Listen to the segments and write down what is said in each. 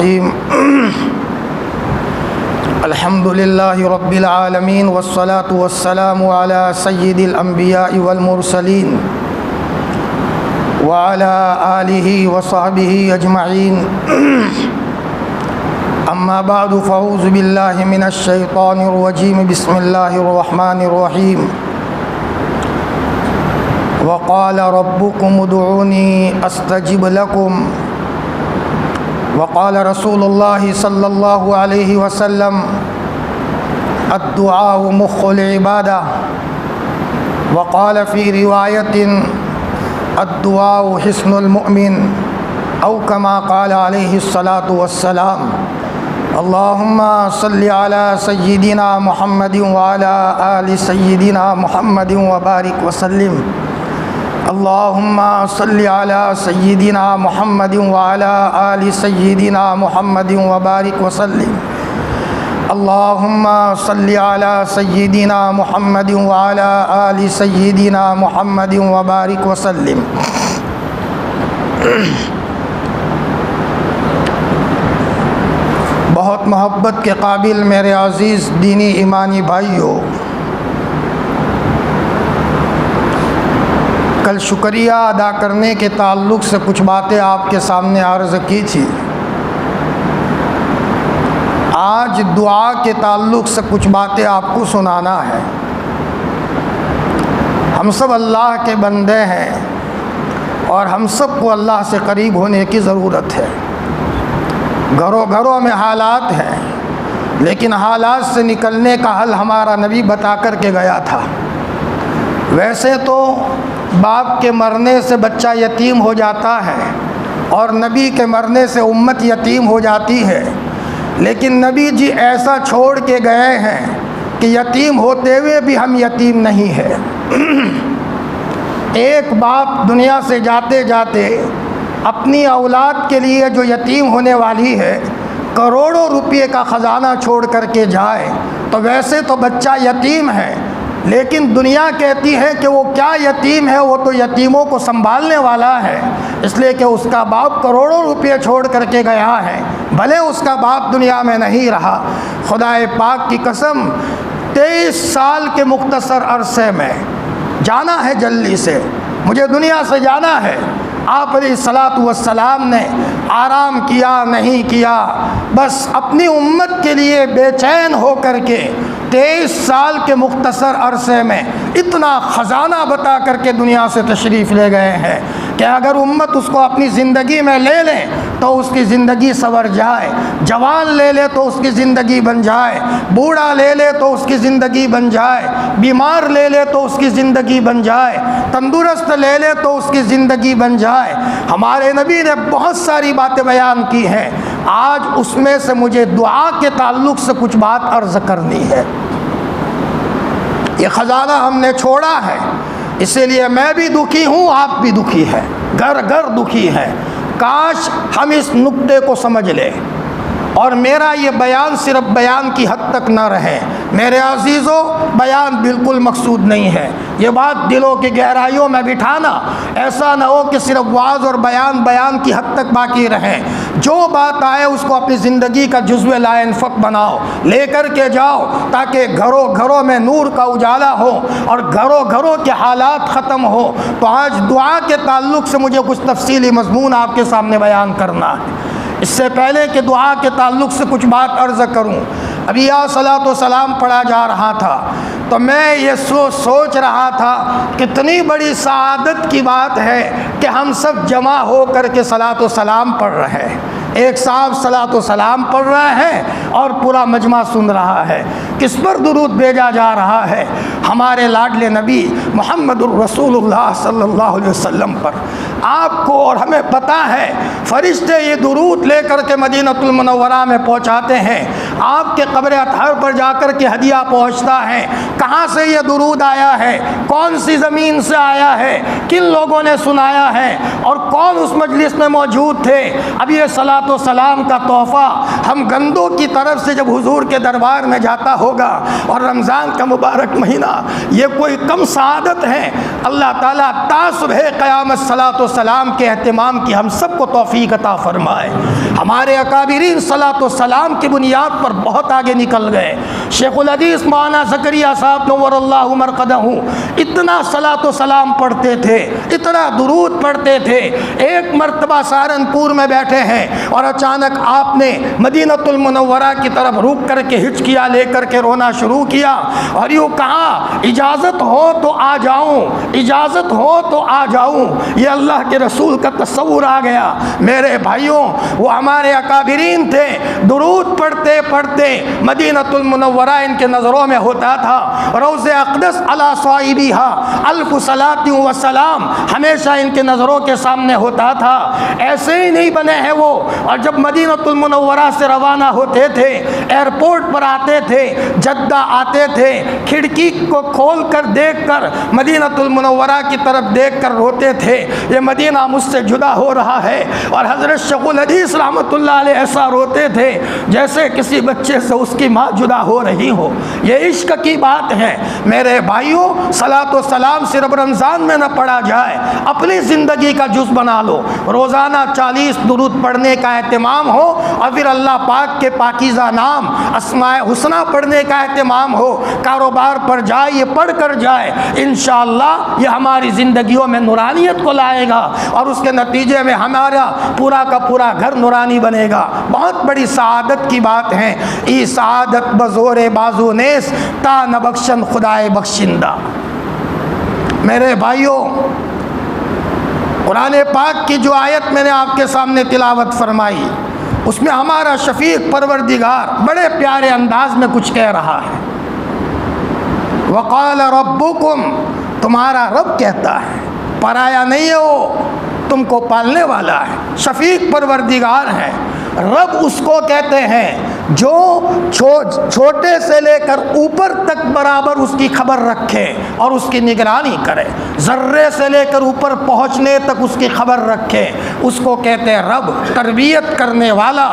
الرحیم الحمد للہ رب العالمین والصلاة والسلام علی سید الانبیاء والمرسلین وعلی آلہ وصحبہ اجمعین اما بعد فاعوذ باللہ من الشیطان الرجیم بسم اللہ الرحمن الرحیم وقال ربكم ادعوني استجب لكم وقال رسول الله صلى الله عليه وسلم الدعاء مخ العبادة وقال في رواية الدعاء حصن المؤمن أو كما قال عليه الصلاة والسلام اللهم صل على سيدنا محمد وعلى آل سيدنا محمد وبارك وسلم اللهم صل على سيدنا محمد وعلى آل سيدنا محمد وبارك وسلم اللهم صل على سيدنا محمد وعلى آل سيدنا محمد وبارك وسلم بہت محبت کے قابل میرے عزیز دینی ایمانی بھائیو، کل شکریہ ادا کرنے کے تعلق سے کچھ باتیں آپ کے سامنے عرض کی تھی۔ آج دعا کے تعلق سے کچھ باتیں آپ کو سنانا ہے۔ ہم سب اللہ کے بندے ہیں اور ہم سب کو اللہ سے قریب ہونے کی ضرورت ہے۔ گھروں گھروں میں حالات ہیں، لیکن حالات سے نکلنے کا حل ہمارا نبی بتا کر کے گیا تھا۔ ویسے تو باپ کے مرنے سے بچہ یتیم ہو جاتا ہے اور نبی کے مرنے سے امت یتیم ہو جاتی ہے، لیکن نبی جی ایسا چھوڑ کے گئے ہیں کہ یتیم ہوتے ہوئے بھی ہم یتیم نہیں ہیں۔ ایک باپ دنیا سے جاتے جاتے اپنی اولاد کے لیے جو یتیم ہونے والی ہے کروڑوں روپے کا خزانہ چھوڑ کر کے جائے تو ویسے تو بچہ یتیم ہے، لیکن دنیا کہتی ہے کہ وہ کیا یتیم ہے، وہ تو یتیموں کو سنبھالنے والا ہے، اس لیے کہ اس کا باپ کروڑوں روپے چھوڑ کر کے گیا ہے، بھلے اس کا باپ دنیا میں نہیں رہا۔ خدا پاک کی قسم 23 سال کے مختصر عرصے میں جانا ہے جلدی سے، مجھے دنیا سے جانا ہے۔ آپ علیہ الصلاۃ والسلام نے آرام کیا نہیں کیا، بس اپنی امت کے لیے بے چین ہو کر کے 23 سال کے مختصر عرصے میں اتنا خزانہ بتا کر کے دنیا سے تشریف لے گئے ہیں کہ اگر امت اس کو اپنی زندگی میں لے لے تو اس کی زندگی سنور جائے، جوان لے لے تو اس کی زندگی بن جائے، بوڑھا لے لے تو اس کی زندگی بن جائے، بیمار لے لے تو اس کی زندگی بن جائے، تندرست لے لے تو اس کی زندگی بن جائے۔ ہمارے نبی نے بہت ساری باتیں بیان کی ہیں، آج اس میں سے مجھے دعا کے تعلق سے کچھ بات عرض کرنی ہے۔ یہ خزانہ ہم نے چھوڑا ہے، اسی لیے میں بھی دکھی ہوں، آپ بھی دکھی ہیں، گھر گھر دکھی ہے۔ کاش ہم اس نقطے کو سمجھ لیں اور میرا یہ بیان صرف بیان کی حد تک نہ رہے۔ میرے عزیزوں، بیان بالکل مقصود نہیں ہے، یہ بات دلوں کی گہرائیوں میں بٹھانا، ایسا نہ ہو کہ صرف وعظ اور بیان کی حد تک باقی رہیں۔ جو بات آئے اس کو اپنی زندگی کا جزو لا انفق بناؤ، لے کر کے جاؤ، تاکہ گھروں گھروں میں نور کا اجالا ہو اور گھروں گھروں کے حالات ختم ہو۔ تو آج دعا کے تعلق سے مجھے کچھ تفصیلی مضمون آپ کے سامنے بیان کرنا ہے۔ اس سے پہلے کہ دعا کے تعلق سے کچھ بات عرض کروں، ابھی یا صلاۃ و سلام پڑھا جا رہا تھا تو میں یہ سوچ رہا تھا کتنی بڑی سعادت کی بات ہے کہ ہم سب جمع ہو کر کے صلاۃ و سلام پڑھ رہے ہیں۔ ایک صاحب صلاۃ و سلام پڑھ رہے ہیں اور پورا مجمع سن رہا ہے۔ کس پر درود بھیجا جا رہا ہے؟ ہمارے لاڈلے نبی محمد الرسول اللہ صلی اللہ علیہ وسلم پر۔ آپ کو اور ہمیں پتہ ہے فرشتے یہ درود لے کر کے مدینہ المنورہ میں پہنچاتے ہیں، آپ کے قبر اطہر پر جا کر کے ہدیہ پہنچتا ہے۔ کہاں سے یہ درود آیا ہے، کون سی زمین سے آیا ہے، کن لوگوں نے سنایا ہے اور کون اس مجلس میں موجود تھے؟ اب یہ صلاۃ و سلام کا تحفہ ہم گندوں کی طرف سے جب حضور کے دربار میں جاتا ہوگا، اور رمضان کا مبارک مہینہ یہ کوئی کم سعادت ہے۔ اللہ تعالیٰ تا صبح قیامت صلاۃ و سلام کے اہتمام کی ہم سب کو توفیق عطا فرمائے۔ ہمارے اکابرین صلاۃ و سلام کی بنیاد پر بہت آگے نکل گئے۔ شیخ الحدیث مولانا زکریا صاحب نور اللہ مرقدہ اتنا صلاۃ و سلام پڑھتے تھے، اتنا درود پڑھتے تھے۔ ایک مرتبہ سہارنپور میں بیٹھے ہیں اور اچانک آپ نے مدینۃ المنورہ کی طرف رک کر کے ہچکیاں لے کر کے رونا شروع کیا اور یوں کہا اجازت ہو تو آ جاؤں، اجازت ہو تو آ جاؤں۔ یہ اللہ کے رسول کا تصور آ گیا۔ میرے بھائیوں، وہ ہمارے اکابرین تھے، درود پڑھتے پڑھتے مدینۃ المنورہ ان کے نظروں میں ہوتا تھا، روض اقدس علی صاحبہا الف صلاۃ و سلام ہمیشہ ان کے نظروں کے سامنے ہوتا تھا۔ ایسے ہی نہیں بنے ہیں وہ، اور جب مدینۃ المنورہ سے روانہ ہوتے تھے، ایئرپورٹ پر آتے تھے، جدہ آتے تھے، کھڑکی کو کھول کر دیکھ کر مدینۃ المنورہ کی طرف دیکھ کر روتے تھے، یہ مدینہ مجھ سے جدا ہو رہا ہے۔ اور حضرت شیخ الحدیث رحمۃ اللہ علیہ ایسا روتے تھے جیسے کسی بچے سے اس کی ماں جدا ہو رہی ہو۔ یہ عشق کی بات ہے میرے بھائیوں۔ صلاۃ و سلام صرف رمضان میں نہ پڑھا جائے، اپنی زندگی کا جز بنا لو۔ روزانہ 40 درود پڑھنے کا اہتمام ہو اور پھر اللہ پاک کے پاکیزہ نام اسماء حسنہ پڑھنے کا اہتمام ہو۔ کاروبار پر جائے یہ پڑھ کر جائے، انشاءاللہ یہ ہماری زندگیوں میں نورانیت کو لائے گا اور اس کے نتیجے میں ہمارا پورا کا پورا گھر نورانی بنے گا۔ بہت بڑی سعادت کی بات ہے۔ ای سعادت بزور بازو نیس تا نبخشن خدائے بخشندہ۔ میرے بھائیوں، قرآن پاک کی جو آیت میں نے آپ کے سامنے تلاوت فرمائی، اس میں ہمارا شفیق پروردگار بڑے پیارے انداز میں کچھ کہہ رہا ہے۔ وقال ربکم، تمہارا رب کہتا ہے، پرایا نہیں ہے وہ، تم کو پالنے والا ہے، شفیق پروردگار ہے۔ رب اس کو کہتے ہیں جو چھوٹے سے لے کر اوپر تک برابر اس کی خبر رکھے اور اس کی نگرانی کرے، ذرے سے لے کر اوپر پہنچنے تک اس کی خبر رکھے، اس کو کہتے ہیں رب، تربیت کرنے والا۔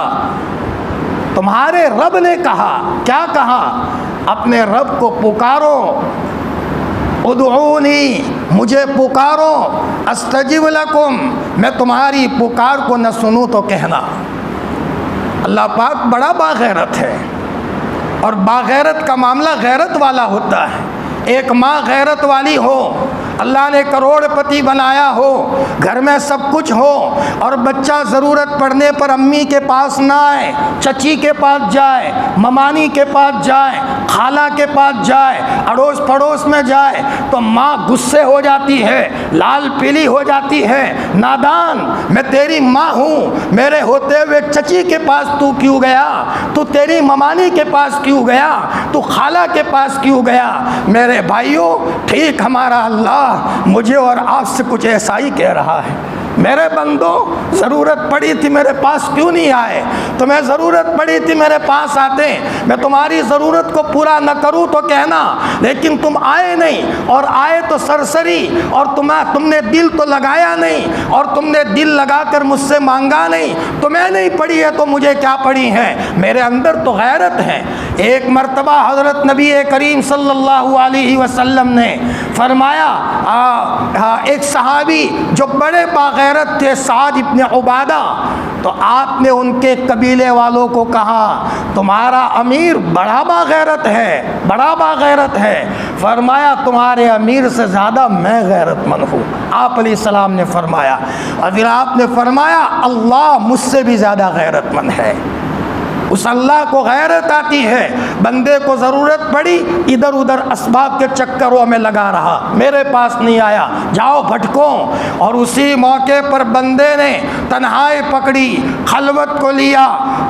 تمہارے رب نے کہا، کیا کہا؟ اپنے رب کو پکارو، ادعونی، مجھے پکارو، استجب لکم، میں تمہاری پکار کو نہ سنوں تو کہنا۔ اللہ پاک بڑا باغیرت ہے، اور باغیرت کا معاملہ غیرت والا ہوتا ہے۔ ایک ماں غیرت والی ہو، اللہ نے کروڑ پتی بنایا ہو، گھر میں سب کچھ ہو، اور بچہ ضرورت پڑنے پر امی کے پاس نہ آئے، چچی کے پاس جائے، ممانی کے پاس جائے، خالہ کے پاس جائے، اڑوس پڑوس میں جائے، تو ماں غصے ہو جاتی ہے، لال پیلی ہو جاتی ہے، نادان، میں تیری ماں ہوں، میرے ہوتے ہوئے چچی کے پاس تو کیوں گیا؟ تو تیری ممانی کے پاس کیوں گیا؟ تو خالہ کے پاس کیوں گیا؟ میرے بھائیوں، ٹھیک ہمارا اللہ مجھے اور آپ سے کچھ ایسا ہی کہہ رہا ہے۔ میرے بندو، ضرورت پڑی تھی میرے پاس کیوں نہیں آئے؟ تمہیں ضرورت پڑی تھی میرے پاس آتے، میں تمہاری ضرورت کو پورا نہ کروں تو کہنا، لیکن تم آئے نہیں، اور آئے تو سرسری، اور تم نے دل تو لگایا نہیں، اور تم نے دل لگا کر مجھ سے مانگا نہیں۔ تمہیں نہیں پڑی ہے تو مجھے کیا پڑی ہے؟ میرے اندر تو غیرت ہے۔ ایک مرتبہ حضرت نبی کریم صلی اللہ علیہ وسلم نے فرمایا، ایک صحابی جو بڑے باغیرت تھے، سعد ابن عبادہ، تو آپ نے ان کے قبیلے والوں کو کہا تمہارا امیر بڑا باغیرت ہے، بڑا باغیرت ہے۔ فرمایا تمہارے امیر سے زیادہ میں غیرت مند ہوں، آپ علیہ السلام نے فرمایا، اور پھر آپ نے فرمایا اللہ مجھ سے بھی زیادہ غیرت مند ہے۔ اس اللہ کو غیرت آتی ہے، بندے کو ضرورت پڑی، ادھر ادھر اسباب کے چکروں میں لگا رہا، میرے پاس نہیں آیا، جاؤ بھٹکو۔ اور اسی موقع پر بندے نے تنہائی پکڑی، خلوت کو لیا،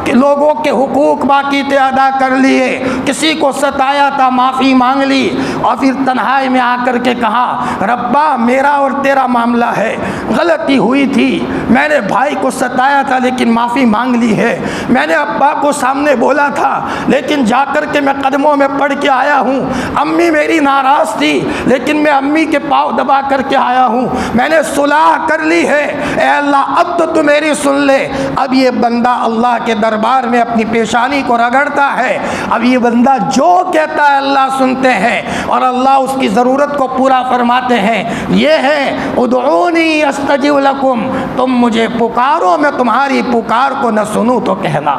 کہ لوگوں کے حقوق باقی تھے ادا کر لیے، کسی کو ستایا تھا معافی مانگ لی، اور پھر تنہائی میں آ کر کے کہا ربا میرا اور تیرا معاملہ ہے، غلطی ہوئی تھی، میں نے بھائی کو ستایا تھا لیکن معافی مانگ لی ہے، میں نے ابا کو کو سامنے بولا تھا، لیکن جا کر کے میں قدموں میں پڑھ کے آیا ہوں۔ امی میری ناراض تھی، لیکن میں امی کے پاؤں دبا کر کے آیا ہوں۔ میں نے صلح کر لی ہے، اے اللہ اب تو میری سن لے۔ اب یہ بندہ اللہ کے دربار میں اپنی پیشانی کو رگڑتا ہے۔ اب یہ بندہ جو کہتا ہے اللہ سنتے ہیں، اور اللہ اس کی ضرورت کو پورا فرماتے ہیں۔ یہ ہے ادعونی استجب لکم، تم مجھے پکارو میں تمہاری پکار کو نہ سنوں تو کہنا،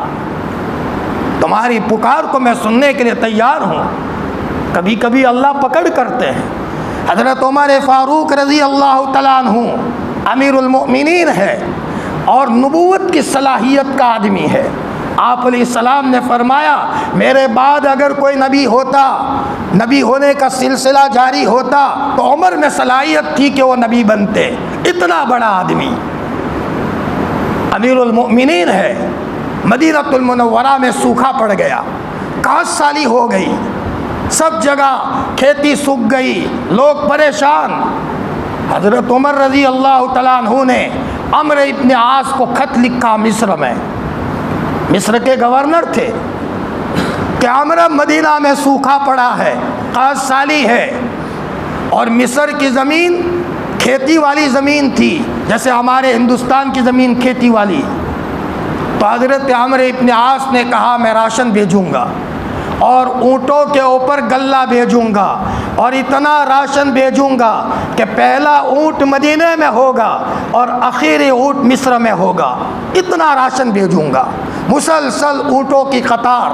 تمہاری پکار کو میں سننے کے لیے تیار ہوں۔ کبھی کبھی اللہ پکڑ کرتے ہیں۔ حضرت عمر فاروق رضی اللہ تعالیٰ عنہ امیر المؤمنین ہے اور نبوت کی صلاحیت کا آدمی ہے۔ آپ علیہ السلام نے فرمایا میرے بعد اگر کوئی نبی ہوتا، نبی ہونے کا سلسلہ جاری ہوتا تو عمر میں صلاحیت تھی کہ وہ نبی بنتے۔ اتنا بڑا آدمی امیر المؤمنین ہے۔ مدینہ المنورہ میں سوکھا پڑ گیا، 5 سالی ہو گئی، سب جگہ کھیتی سوکھ گئی، لوگ پریشان۔ حضرت عمر رضی اللہ تعالیٰ عنہ نے عمرو ابن عاص کو خط لکھا مصر میں، مصر کے گورنر تھے، کہ عمرو مدینہ میں سوکھا پڑا ہے، 5 سالی ہے، اور مصر کی زمین کھیتی والی زمین تھی، جیسے ہمارے ہندوستان کی زمین کھیتی والی۔ تو حضرت عمرو ابن عاص نے کہا میں راشن بھیجوں گا اور اونٹوں کے اوپر غلہ بھیجوں گا، اور اتنا راشن بھیجوں گا کہ پہلا اونٹ مدینہ میں ہوگا اور آخری اونٹ مصر میں ہوگا، اتنا راشن بھیجوں گا، مسلسل اونٹوں کی قطار۔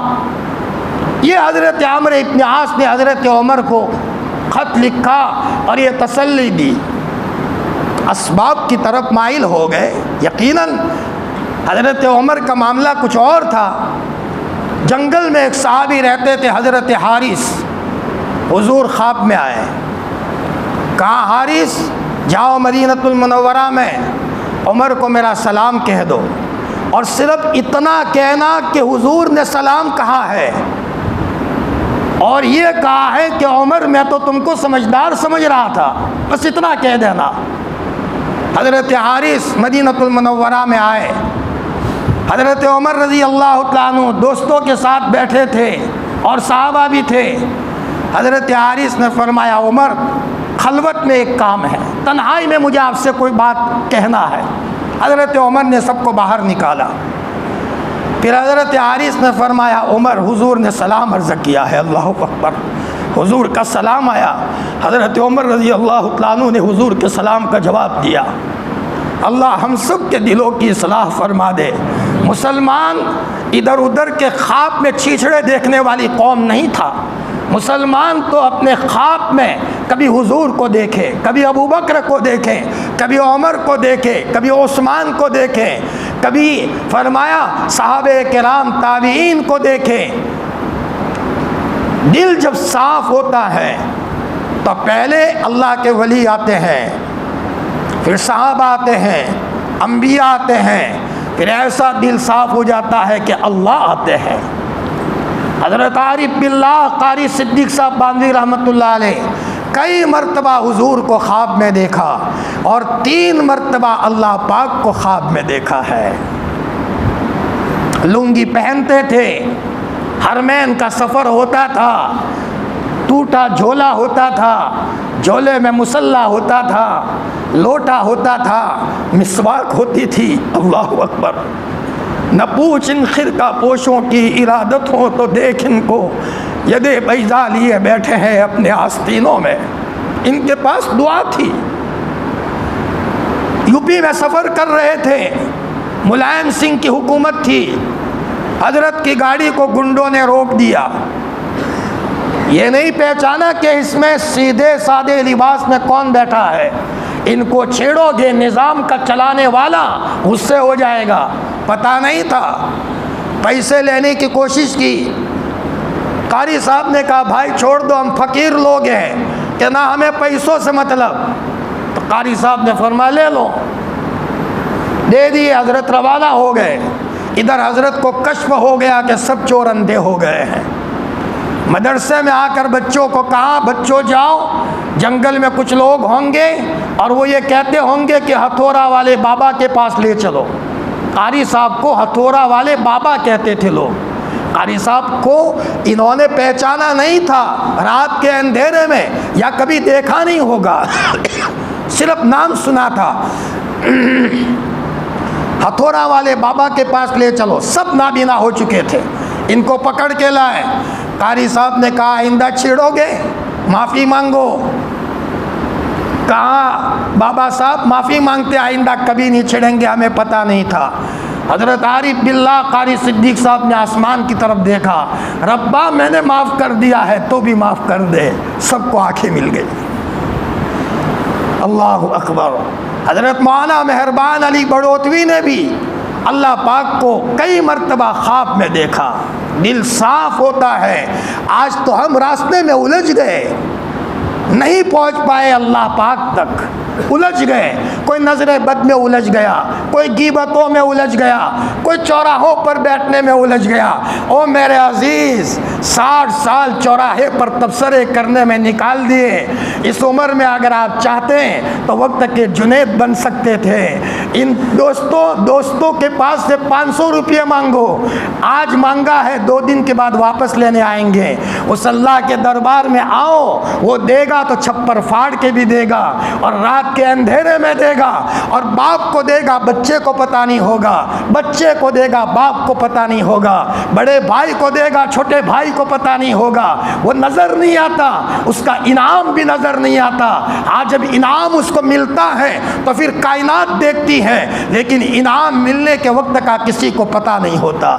یہ حضرت عمرو ابن عاص نے حضرت عمر کو خط لکھا اور یہ تسلی دی۔ اسباب کی طرف مائل ہو گئے۔ یقیناً حضرت عمر کا معاملہ کچھ اور تھا۔ جنگل میں ایک صحابی رہتے تھے حضرت حارث، حضور خواب میں آئے، کہا حارث جاؤ مدینہ المنورہ میں عمر کو میرا سلام کہہ دو، اور صرف اتنا کہنا کہ حضور نے سلام کہا ہے، اور یہ کہا ہے کہ عمر میں تو تم کو سمجھدار سمجھ رہا تھا، بس اتنا کہہ دینا۔ حضرت حارث مدینہ المنورہ میں آئے، حضرت عمر رضی اللہ تعالیٰ عنہ دوستوں کے ساتھ بیٹھے تھے اور صحابہ بھی تھے۔ حضرت حارث نے فرمایا عمر خلوت میں ایک کام ہے، تنہائی میں مجھے آپ سے کوئی بات کہنا ہے۔ حضرت عمر نے سب کو باہر نکالا، پھر حضرت حارث نے فرمایا عمر حضور نے سلام عرض کیا ہے، اللہ اکبر، حضور کا سلام آیا۔ حضرت عمر رضی اللہ تعالیٰ عنہ نے حضور کے سلام کا جواب دیا۔ اللہ ہم سب کے دلوں کی اصلاح فرما دے۔ مسلمان ادھر ادھر کے خواب میں چھیچڑے دیکھنے والی قوم نہیں تھا۔ مسلمان تو اپنے خواب میں کبھی حضور کو دیکھے، کبھی ابو بکر کو دیکھے، کبھی عمر کو دیکھے، کبھی عثمان کو دیکھے، کبھی فرمایا صحابہ کرام تابعین کو دیکھے۔ دل جب صاف ہوتا ہے تو پہلے اللہ کے ولی آتے ہیں، پھر صحابہ آتے ہیں، انبیاء آتے ہیں، پھر ایسا دل صاف ہو جاتا ہے کہ اللہ آتے ہیں۔ حضرت عارف باللہ قاری صدیق صاحب باندھی رحمۃ اللہ علیہ کئی مرتبہ حضور کو خواب میں دیکھا، اور 3 مرتبہ اللہ پاک کو خواب میں دیکھا ہے۔ لنگی پہنتے تھے، حرمین کا سفر ہوتا تھا، ٹوٹا جھولا ہوتا تھا، جھولے میں مصلی ہوتا تھا، لوٹا ہوتا تھا، مسواک ہوتی تھی، اللہ اکبر۔ نہ پوچھ ان خرقہ پوشوں کی ارادت ہو تو دیکھ ان کو، ید بیضا لیے بیٹھے ہیں اپنے آستینوں میں۔ ان کے پاس دعا تھی۔ یو پی میں سفر کر رہے تھے، ملائم سنگھ کی حکومت تھی، حضرت کی گاڑی کو گنڈوں نے روک دیا۔ یہ نہیں پہچانا کہ اس میں سیدھے سادے لباس میں کون بیٹھا ہے۔ ان کو چھیڑو گے نظام کا چلانے والا غصے ہو جائے گا، پتہ نہیں تھا۔ پیسے لینے کی کوشش کی، قاری صاحب نے کہا بھائی چھوڑ دو، ہم فقیر لوگ ہیں کہ نہ ہمیں پیسوں سے مطلب۔ تو قاری صاحب نے فرمایا لے لو، دے دیے، حضرت روانہ ہو گئے۔ ادھر حضرت کو کشف ہو گیا کہ سب چور اندھے ہو گئے ہیں۔ مدرسے میں آ کر بچوں کو کہا بچوں جاؤ، جنگل میں کچھ لوگ ہوں گے اور وہ یہ کہتے ہوں گے کہ ہتھوڑا والے بابا کے پاس لے چلو۔ قاری صاحب کو ہتھوڑا والے بابا کہتے تھے لوگ۔ قاری صاحب کو انہوں نے پہچانا نہیں تھا رات کے اندھیرے میں، یا کبھی دیکھا نہیں ہوگا، صرف نام سنا تھا۔ ہتھوڑا والے بابا کے پاس لے چلو، سب نابینا ہو چکے تھے، ان کو پکڑ کے لائے۔ قاری صاحب نے کہا آئندہ چھیڑو گے معافی مانگو۔ کہا بابا صاحب معافی مانگتے، آئندہ کبھی نہیں چھیڑیں گے، ہمیں پتہ نہیں تھا۔ حضرت عارف باللہ قاری صدیق صاحب نے آسمان کی طرف دیکھا، ربا میں نے معاف کر دیا ہے تو بھی معاف کر دے۔ سب کو آنکھیں مل گئی۔ اللہ اکبر۔ حضرت مولانا مہربان علی بڑوتوی نے بھی اللہ پاک کو کئی مرتبہ خواب میں دیکھا۔ دل صاف ہوتا ہے۔ آج تو ہم راستے میں الجھ گئے، نہیں پہنچ پائے اللہ پاک تک، الجھ گئے۔ کوئی نظر بد میں الجھ گیا، کوئی غیبتوں میں الجھ گیا، کوئی چوراہوں پر بیٹھنے میں الجھ گیا۔ او میرے عزیز، 60 سال چوراہے پر تبصرے کرنے میں نکال دیے۔ اس عمر میں اگر آپ چاہتے ہیں تو وقت کے جنید بن سکتے تھے۔ ان دوستوں کے پاس سے 500 روپے مانگو، آج مانگا ہے 2 دن کے بعد واپس لینے آئیں گے۔ اس اللہ کے دربار میں آؤ، وہ دے گا تو چھپر پھاڑ کے بھی دے گا، اور رات کے اندھیرے میں دے گا، اور باپ کو دے گا بچے کو پتہ نہیں ہوگا، بچے کو دے گا باپ کو پتہ نہیں ہوگا، بڑے بھائی کو دے گا چھوٹے بھائی کو پتہ نہیں ہوگا۔ وہ نظر نہیں آتا، اس کا انعام بھی نظر نہیں آتا۔ آج جب انعام اس کو ملتا ہے تو پھر کائنات دیکھتی ہے، لیکن انعام ملنے کے وقت کا کسی کو پتہ نہیں ہوتا۔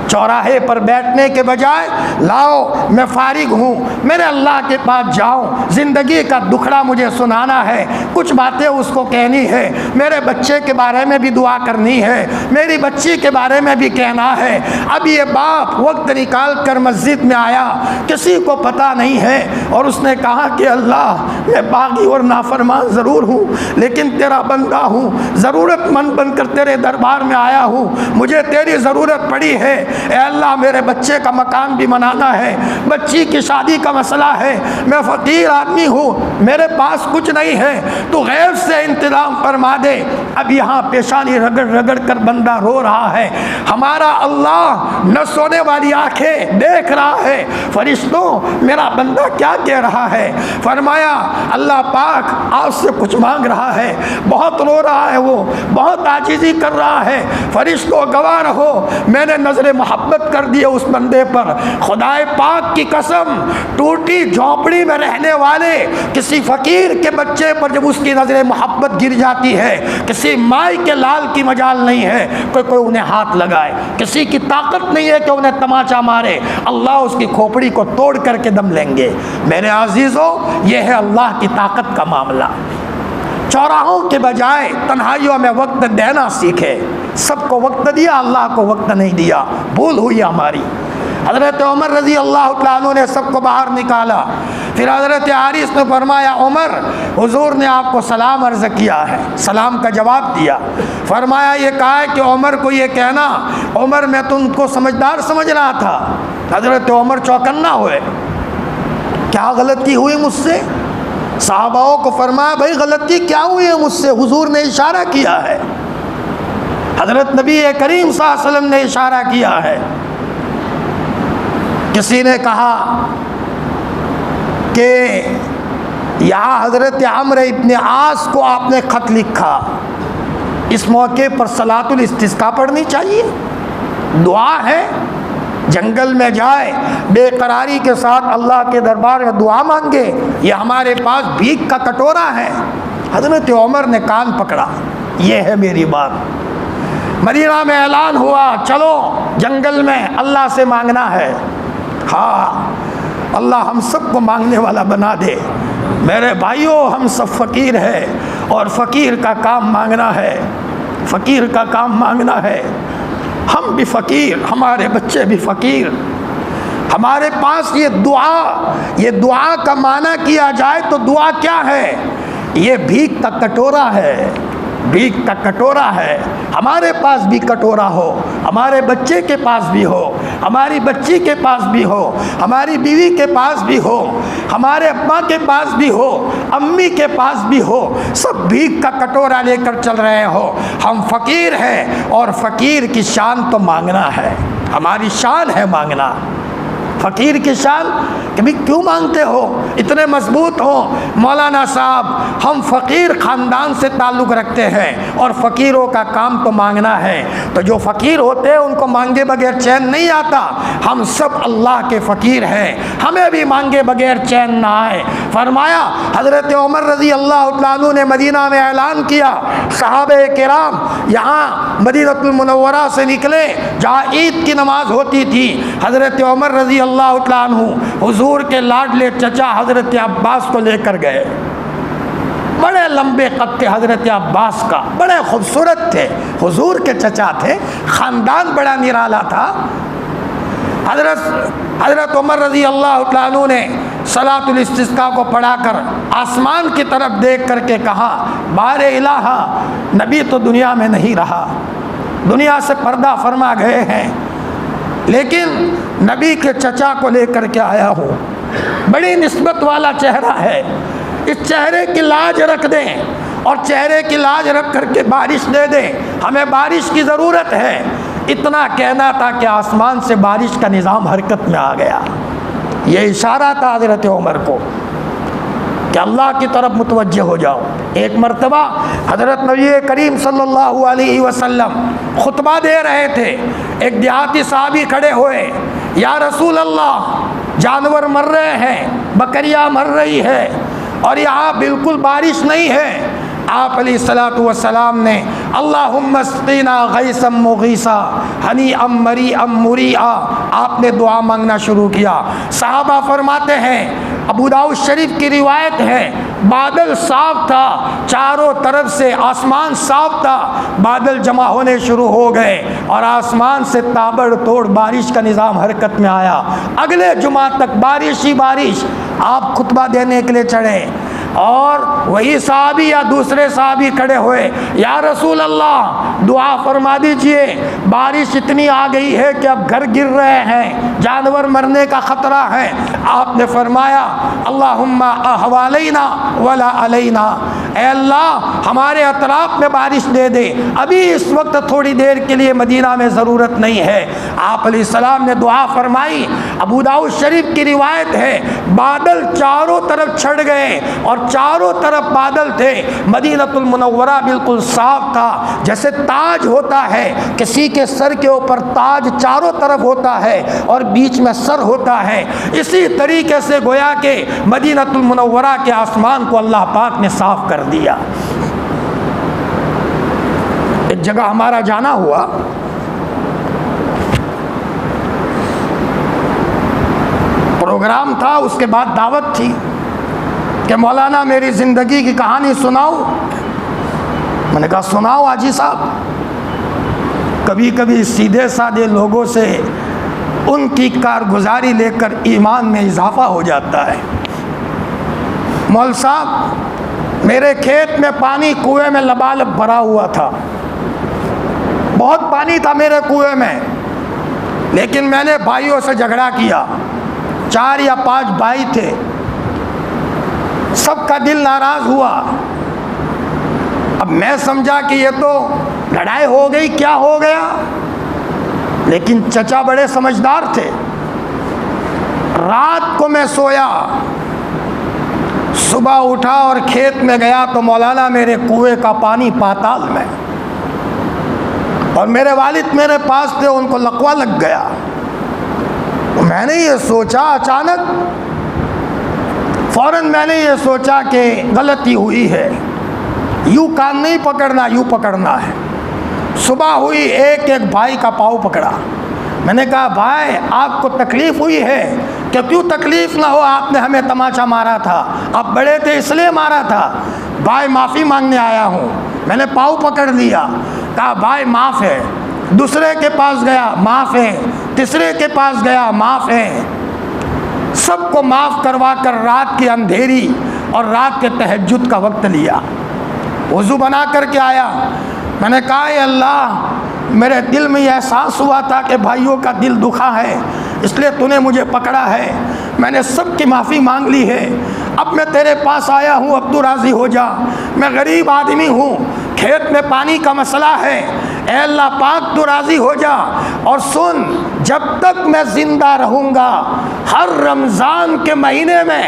چوراہے پر بیٹھنے کے بجائے لاؤ میں فارغ ہوں، میرے اللہ کے پاس جاؤں، زندگی کا دکھڑا مجھے سنانا ہے، کچھ باتیں اس کو کہنی ہے، میرے بچے کے بارے میں بھی دعا کرنی ہے، میری بچی کے بارے میں بھی کہنا ہے۔ اب یہ باپ وقت نکال کر مسجد میں آیا، کسی کو پتہ نہیں ہے، اور اس نے کہا کہ اللہ میں باغی اور نافرمان ضرور ہوں، لیکن تیرا بندہ ہوں، ضرورت مند بن کر تیرے دربار میں آیا ہوں، مجھے تیری ضرورت پڑی ہے۔ اے اللہ میرے بچے کا مکان بھی بنانا ہے، بچی کی شادی کا مسئلہ ہے، میں فقیر آدمی ہوں، میرے پاس کچھ نہیں ہے، تو غیب سے انتظام فرما دے۔ اب یہاں پیشانی رگڑ رگڑ کر بندہ رو رہا ہے۔ ہمارا اللہ نہ سونے والی آنکھیں دیکھ رہا ہے۔ فرشتوں میرا بندہ کیا کہہ رہا ہے؟ فرمایا اللہ پاک آپ سے کچھ مانگ رہا ہے، بہت رو رہا ہے، وہ بہت عاجزی کر رہا ہے۔ فرشتوں گواہ رہو، میں نے نظر محبت کر دی اس بندے پر۔ خدائے پاک کی قسم، ٹوٹی جھونپڑی میں رہنے والے کسی فقیر کے بچے پر جب اس کی نظر محبت گر جاتی ہے، کسی مائی کے لال کی مجال نہیں ہے کوئی انہیں ہاتھ لگائے، کسی کی طاقت نہیں ہے کہ انہیں تماچا مارے، اللہ اس کی کھوپڑی کو توڑ کر کے دم لیں گے۔ میرے عزیزوں، یہ ہے اللہ کی طاقت کا معاملہ۔ چوراہوں کے بجائے تنہائیوں میں وقت دینا سیکھے۔ سب کو وقت دیا، اللہ کو وقت نہیں دیا، بھول ہوئی ہماری۔ حضرت عمر رضی اللہ تعالیٰ عنہ نے سب کو باہر نکالا، پھر حضرت حارث نے فرمایا عمر حضور نے آپ کو سلام عرض کیا ہے، سلام کا جواب دیا۔ فرمایا یہ کہا ہے کہ عمر کو یہ کہنا، عمر میں تو ان کو سمجھدار سمجھ رہا تھا۔ حضرت عمر چوکنا ہوئے، کیا غلطی ہوئی مجھ سے؟ صحاباؤں کو فرمایا بھائی غلطی کیا ہوئی ہے مجھ سے؟ حضور نے اشارہ کیا ہے، حضرت نبی کریم صلی اللہ علیہ وسلم نے اشارہ کیا ہے۔ کسی نے کہا کہ یہاں حضرت عمرو ابن عاص کو آپ نے خط لکھا، اس موقع پر صلاۃ الاستسقاء پڑھنی چاہیے، دعا ہے، جنگل میں جائے بے قراری کے ساتھ اللہ کے دربار میں دعا مانگے، یہ ہمارے پاس بھیک کا کٹورا ہے۔ حضرت عمر نے کان پکڑا، یہ ہے میری بات۔ مدینہ میں اعلان ہوا چلو جنگل میں اللہ سے مانگنا ہے۔ ہاں اللہ ہم سب کو مانگنے والا بنا دے۔ میرے بھائیوں ہم سب فقیر ہیں، اور فقیر کا کام مانگنا ہے، فقیر کا کام مانگنا ہے۔ ہم بھی فقیر، ہمارے بچے بھی فقیر، ہمارے پاس یہ دعا کا معنی کیا جائے تو دعا کیا ہے؟ یہ بھیک کا کٹورا ہے، بھیک کا کٹورا ہے۔ ہمارے پاس بھی کٹورا ہو، ہمارے بچے کے پاس بھی ہو، ہماری بچی کے پاس بھی ہو، ہماری بیوی کے پاس بھی ہو، ہمارے ابا کے پاس بھی ہو، امی کے پاس بھی ہو، سب بھیک کا کٹورا لے کر چل رہے ہو۔ ہم فقیر ہیں، اور فقیر کی شان تو مانگنا ہے۔ ہماری شان ہے مانگنا. فقیر کی شان کہ بھی کیوں مانگتے ہو, اتنے مضبوط ہو. مولانا صاحب ہم فقیر خاندان سے تعلق رکھتے ہیں اور فقیروں کا کام تو مانگنا ہے, تو جو فقیر ہوتے ہیں ان کو مانگے بغیر چین نہیں آتا. ہم سب اللہ کے فقیر ہیں, ہمیں بھی مانگے بغیر چین نہ آئے. فرمایا حضرت عمر رضی اللہ تعالیٰ عنہ نے مدینہ میں اعلان کیا, صحابہ کرام یہاں مدینۃ المنورہ سے نکلے جہاں عید کی نماز ہوتی تھی. حضرت عمر رضی اللہ تعالیٰ عنہ حضور کے لاڈلے چچا حضرت عباس کو لے کر گئے. بڑے لمبے قد تھے حضرت عباس کا, بڑے خوبصورت تھے, حضور کے چچا تھے, خاندان بڑا نرالا تھا. حضرت عمر رضی اللہ تعالیٰ عنہ نے صلاۃ الاستسقاء کو پڑھا کر آسمان کی طرف دیکھ کر کے کہا, بار الہ, نبی تو دنیا میں نہیں رہا, دنیا سے پردہ فرما گئے ہیں, لیکن نبی کے چچا کو لے کر کے آیا ہوں. بڑی نسبت والا چہرہ ہے, اس چہرے کی لاج رکھ دیں اور چہرے کی لاج رکھ کر کے بارش دے دیں, ہمیں بارش کی ضرورت ہے. اتنا کہنا تھا کہ آسمان سے بارش کا نظام حرکت میں آ گیا. یہ اشارہ تھا حضرت عمر کو کہ اللہ کی طرف متوجہ ہو جاؤ. ایک مرتبہ حضرت نبی کریم صلی اللہ علیہ وسلم خطبہ دے رہے تھے, ایک دیہاتی صحابی کھڑے ہوئے, یا رسول اللہ جانور مر رہے ہیں, بکریاں مر رہی ہے اور یہاں بالکل بارش نہیں ہے. آپ علیہ الصلوۃ والسلام نے اللہم اسقنا غیثا مغیثا ہنیئا مریئا مریئا, آپ نے دعا مانگنا شروع کیا. صحابہ فرماتے ہیں, ابو داؤد شریف کی روایت ہے, بادل صاف تھا, چاروں طرف سے آسمان صاف تھا, بادل جمع ہونے شروع ہو گئے اور آسمان سے تابڑ توڑ بارش کا نظام حرکت میں آیا. اگلے جمعہ تک بارش ہی بارش. آپ خطبہ دینے کے لیے چڑھے اور وہی صحابی یا دوسرے صحابی کھڑے ہوئے, یا رسول اللہ دعا فرما دیجئے, بارش اتنی آ گئی ہے کہ اب گھر گر رہے ہیں, جانور مرنے کا خطرہ ہے. آپ نے فرمایا اللہم حوالینا ولا علینا, اے اللہ ہمارے اطراف میں بارش دے دے, ابھی اس وقت تھوڑی دیر کے لیے مدینہ میں ضرورت نہیں ہے. آپ علیہ السلام نے دعا فرمائی. ابو داؤد شریف کی روایت ہے, بادل چاروں طرف چھڑ گئے اور چاروں طرف بادل تھے. مدینۃ المنورہ بالکل صاف تھا, جیسے تاج ہوتا ہے, کسی کے سر کے اوپر تاج چاروں طرف ہوتا ہے اور بیچ میں سر ہوتا ہے, اسی طریقے سے گویا کہ مدینۃ المنورہ کے آسمان کو اللہ پاک نے صاف کر دیا. ایک جگہ ہمارا جانا ہوا, پروگرام تھا, اس کے بعد دعوت تھی کہ مولانا میری زندگی کی کہانی سناؤ. میں نے کہا سناؤ حاجی صاحب. کبھی کبھی سیدھے سادے لوگوں سے ان کی کارگزاری لے کر ایمان میں اضافہ ہو جاتا ہے. مول صاحب میرے کھیت میں پانی کنویں میں لبالب بھرا ہوا تھا, بہت پانی تھا میرے کنویں میں, لیکن میں نے بھائیوں سے جھگڑا کیا, 4 یا 5 بھائی تھے, سب کا دل ناراض ہوا. اب میں سمجھا کہ یہ تو لڑائی ہو گئی, کیا ہو گیا, لیکن چچا بڑے سمجھدار تھے. رات کو میں سویا, صبح اٹھا اور کھیت میں گیا تو مولانا میرے کنویں کا پانی پاتال میں, اور میرے والد میرے پاس تھے, ان کو لقوہ لگ گیا. میں نے یہ سوچا, اچانک فوراً میں نے یہ سوچا کہ غلطی ہوئی ہے, یوں کان نہیں پکڑنا, یوں پکڑنا ہے. صبح ہوئی, ایک ایک بھائی کا پاؤں پکڑا. میں نے کہا بھائی آپ کو تکلیف ہوئی ہے, کہ کیوں تکلیف نہ ہو, آپ نے ہمیں تماچا مارا تھا, آپ بڑے تھے اس لیے مارا تھا. بھائی معافی مانگنے آیا ہوں. میں نے پاؤں پکڑ لیا, کہا بھائی معاف ہے. دوسرے کے پاس گیا, معاف ہے. تیسرے کے پاس گیا, معاف ہے. سب کو معاف کروا کر رات کی اندھیری اور رات کے تہجد کا وقت لیا, وضو بنا کر کے آیا. میں نے کہا اے اللہ, میرے دل میں یہ احساس ہوا تھا کہ بھائیوں کا دل دکھا ہے, اس لیے تو نے مجھے پکڑا ہے. میں نے سب کی معافی مانگ لی ہے, اب میں تیرے پاس آیا ہوں, اب تو راضی ہو جا. میں غریب آدمی ہوں, کھیت میں پانی کا مسئلہ ہے, اے اللہ پاک تو راضی ہو جا. اور سن, جب تک میں زندہ رہوں گا ہر رمضان کے مہینے میں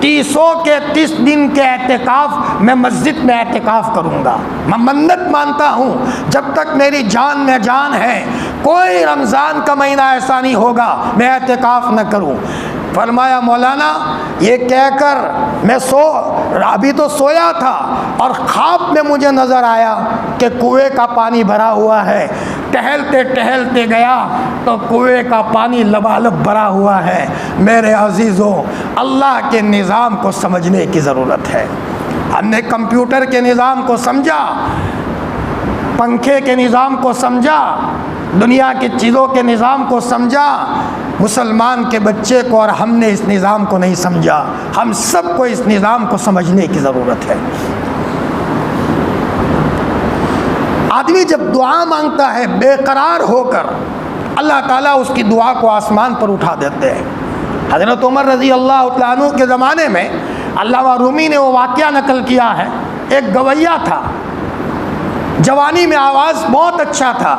30 دن کے اعتکاف میں مسجد میں اعتکاف کروں گا۔ میں منت مانتا ہوں جب تک میری جان میں جان ہے کوئی رمضان کا مہینہ ایسا نہیں ہوگا میں اعتکاف نہ کروں۔ فرمایا مولانا یہ کہہ کر میں ابھی تو سویا تھا اور خواب میں مجھے نظر آیا کہ کنویں کا پانی بھرا ہوا ہے، ٹہلتے ٹہلتے گیا تو کنویں کا پانی لبالب بھرا ہوا ہے۔ میرے عزیزوں، اللہ کے نظام کو سمجھنے کی ضرورت ہے۔ ہم نے کمپیوٹر کے نظام کو سمجھا، پنکھے کے نظام کو سمجھا، دنیا کی چیزوں کے نظام کو سمجھا، مسلمان کے بچے کو اور ہم نے اس نظام کو نہیں سمجھا۔ ہم سب کو اس نظام کو سمجھنے کی ضرورت ہے۔ آدمی جب دعا مانگتا ہے بے قرار ہو کر، اللہ تعالیٰ اس کی دعا کو آسمان پر اٹھا دیتے ہیں۔ حضرت عمر رضی اللہ تعالیٰ عنہ کے زمانے میں علامہ رومی نے وہ واقعہ نقل کیا ہے، ایک گویا تھا، جوانی میں آواز بہت اچھا تھا،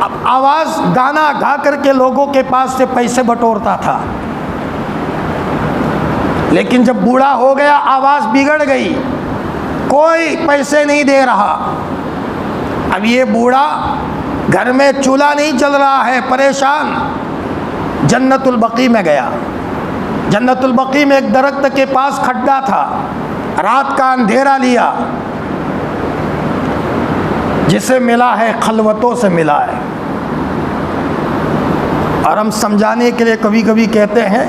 اب آواز گانا گا کر کے لوگوں کے پاس سے پیسے بٹورتا تھا، لیکن جب بوڑھا ہو گیا آواز بگڑ گئی، کوئی پیسے نہیں دے رہا۔ اب یہ بوڑھا گھر میں چولہا نہیں چل رہا ہے، پریشان، جنت البقیع میں گیا۔ جنت البقیع میں ایک درخت کے پاس کھڈا تھا، رات کا اندھیرا لیا، جسے ملا ہے خلوتوں سے ملا ہے۔ اور ہم سمجھانے کے لیے کبھی کبھی کہتے ہیں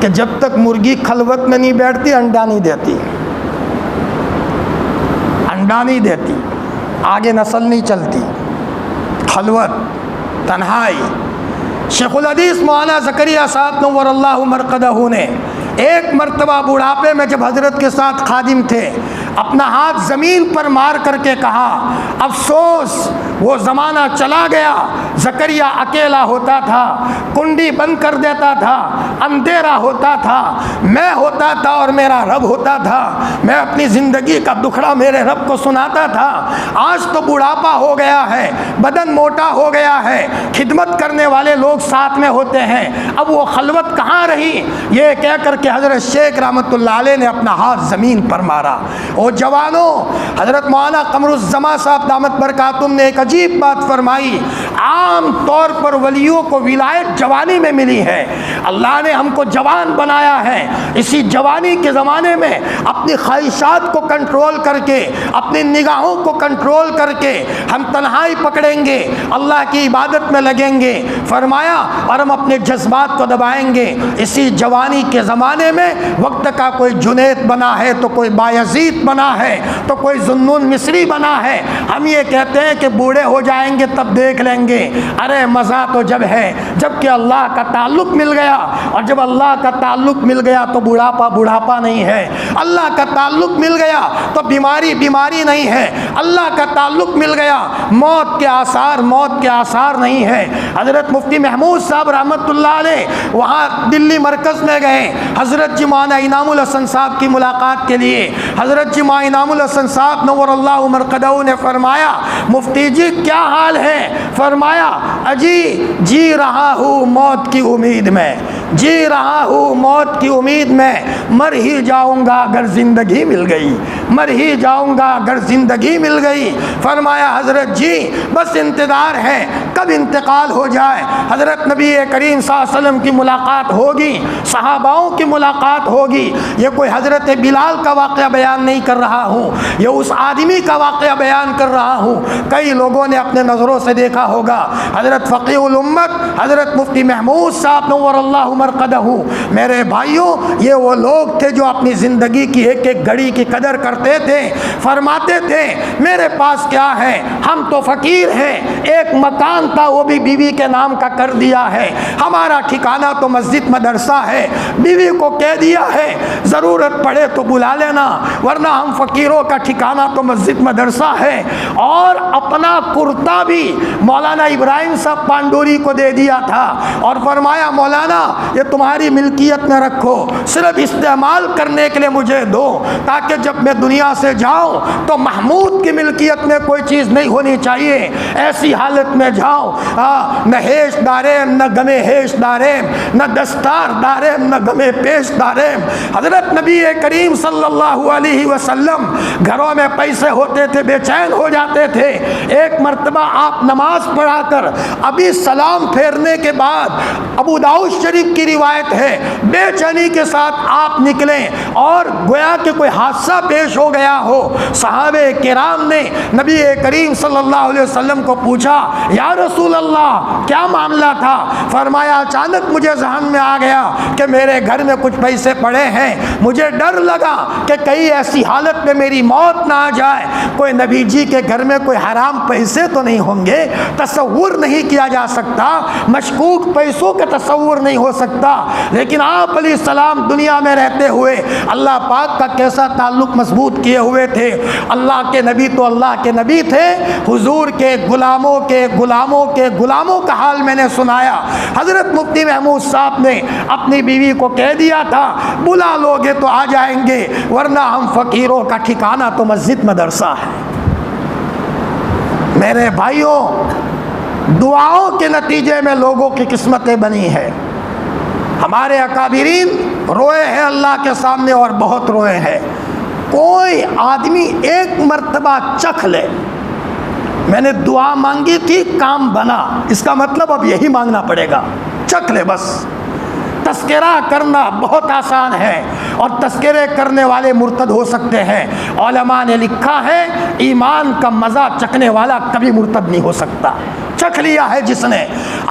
کہ جب تک مرغی خلوت میں نہیں بیٹھتی انڈا نہیں دیتی، انڈا نہیں دیتی، آگے نسل نہیں چلتی۔ خلوت، تنہائی۔ شیخ الحدیث مولانا زکریا صاحب نور اللہ مرقدہ نے ایک مرتبہ بڑھاپے میں جب حضرت کے ساتھ خادم تھے، اپنا ہاتھ زمین پر مار کر کے کہا افسوس وہ زمانہ چلا گیا، زکریا اکیلا ہوتا تھا، کنڈی بند کر دیتا تھا، اندھیرا ہوتا تھا، میں ہوتا تھا اور میرا رب ہوتا تھا، میں اپنی زندگی کا دکھڑا میرے رب کو سناتا تھا۔ آج تو بڑھاپا ہو گیا ہے، بدن موٹا ہو گیا ہے، خدمت کرنے والے لوگ ساتھ میں ہوتے ہیں، اب وہ خلوت کہاں رہی؟ یہ کہہ کر کے حضرت شیخ رحمۃ اللہ علیہ نے اپنا ہاتھ زمین پر مارا۔ او جوانوں، حضرت مولانا قمر الزمان صاحب دامت برکاتہم نے ایک عجیب بات فرمائی، عام طور پر ولیوں کو ولایت جوانی میں ملی ہے، اللہ نے ہم کو جوان بنایا ہے، اسی جوانی کے زمانے میں اپنی خواہشات کو کنٹرول کر کے، اپنی نگاہوں کو کنٹرول کر کے ہم تنہائی پکڑیں گے، اللہ کی عبادت میں لگیں گے، فرمایا، اور ہم اپنے جذبات کو دبائیں گے۔ اسی جوانی کے زمانے میں وقت کا کوئی جنید بنا ہے تو کوئی بایزید بنا ہے تو کوئی ذوالنون مصری بنا ہے۔ ہم یہ کہتے ہیں کہ بوڑھے ہو جائیں گے تب دیکھ لیں گے، ارے مزہ تو جب ہے جب کہ اللہ کا تعلق مل گیا، اور جب اللہ کا تعلق مل گیا تو بڑھاپا بڑھاپا نہیں ہے، اللہ کا تعلق مل گیا تو بیماری بیماری نہیں ہے، اللہ کا تعلق مل گیا موت کے آثار نہیں ہے۔ حضرت مفتی محمود صاحب رحمۃ اللہ علیہ وہاں دلی مرکز میں گئے، حضرت جی مولانا انعام الحسن صاحب کی ملاقات کے لیے۔ حضرت جی مولانا انعام الحسن صاحب نور اللہ مرقدہ نے فرمایا مفتی جی کیا حال ہے؟ فرمایا اجی جی رہا ہوں موت کی امید میں، جی رہا ہوں موت کی امید میں، مر ہی جاؤں گا اگر زندگی مل گئی، مر ہی جاؤں گا اگر زندگی مل گئی۔ فرمایا حضرت جی بس انتظار ہے کب انتقال ہو جائے، حضرت نبی کریم صلی اللہ علیہ وسلم کی ملاقات ہوگی، صحاباؤں کی ملاقات ہوگی۔ یہ کوئی حضرت بلال کا واقعہ بیان نہیں کر رہا ہوں، یہ اس آدمی کا واقعہ بیان کر رہا ہوں، کئی لوگوں نے اپنے نظروں سے دیکھا ہوگا۔ حضرت فقیہ الامت حضرت مفتی محمود صاحب نور اللہ مرقدہ، میرے بھائیوں یہ وہ لوگ تھے جو اپنی زندگی کی ایک ایک گھڑی کی قدر کرتے تھے، فرماتے تھے میرے پاس کیا ہے، ہم تو فقیر ہیں، ایک مکان تھا وہ بھی بیوی کے نام کا کر دیا ہے، ہمارا ٹھکانہ تو مسجد مدرسہ ہے، بیوی کو کہہ دیا ہے ضرورت پڑے تو بلا لینا ورنہ ہم فقیروں کا ٹھکانہ تو مسجد مدرسہ ہے۔ اور اپنا کرتا بھی مولانا ابراہیم صاحب پانڈوری کو دے دیا تھا اور فرمایا مولانا یہ تمہاری ملکیت میں رکھو، صرف استعمال کرنے کے لیے مجھے دو تاکہ جب میں دنیا دنیا سے جاؤ تو محمود کی ملکیت میں کوئی چیز نہیں ہونی چاہیے، ایسی حالت میں جاؤ نہ ہیش داریم نہ غم ہیش داریم، نہ دستار داریم نہ غم پیش داریم۔ حضرت نبی کریم صلی اللہ علیہ وسلم گھروں میں پیسے ہوتے تھے بے چین ہو جاتے تھے۔ ایک مرتبہ آپ نماز پڑھا کر ابھی سلام پھیرنے کے بعد، ابو داؤد شریف کی روایت ہے، بے چینی کے ساتھ آپ نکلیں اور گویا کہ کوئی حادثہ پیش ہو گیا ہو۔ صحابہ کرام نے نبی کریم صلی اللہ علیہ وسلم کو پوچھا، یا رسول اللہ کیا معاملہ تھا؟ فرمایا اچانک مجھے ذہن میں آ گیا کہ میرے گھر میں کچھ پیسے پڑے ہیں، مجھے ڈر لگا کہ کہیں ایسی حالت میں میری موت نہ آ جائے۔ کوئی نبی جی کے گھر میں کوئی حرام پیسے تو نہیں ہوں گے، تصور نہیں کیا جا سکتا، مشکوک پیسوں کا تصور نہیں ہو سکتا۔ لیکن آپ علیہ السلام دنیا میں رہتے ہوئے اللہ پاک کا کیسا تعلق مضبوط کیے ہوئے تھے۔ اللہ کے نبی تو اللہ کے نبی تھے، حضور کے غلاموں کے غلاموں کے غلاموں کا حال میں نے سنایا۔ حضرت مفتی محمود صاحب نے اپنی بیوی کو کہہ دیا تھا، بلا لوگے تو آ جائیں گے، ورنہ ہم فقیروں کا ٹھکانہ تو مسجد مدرسہ ہے۔ میرے بھائیوں، دعاؤں کے نتیجے میں لوگوں کی قسمتیں بنی ہیں۔ ہمارے اکابرین روئے ہیں اللہ کے سامنے اور بہت روئے ہیں۔ کوئی آدمی ایک مرتبہ چکھ لے، میں نے دعا مانگی تھی کام بنا، اس کا مطلب اب یہی مانگنا پڑے گا، چکھ لے بس۔ تذکرہ کرنا بہت آسان ہے اور تذکرے کرنے والے مرتد ہو سکتے ہیں۔ علماء نے لکھا ہے ایمان کا مزہ چکھنے والا کبھی مرتد نہیں ہو سکتا۔ چکھ لیا ہے جس نے،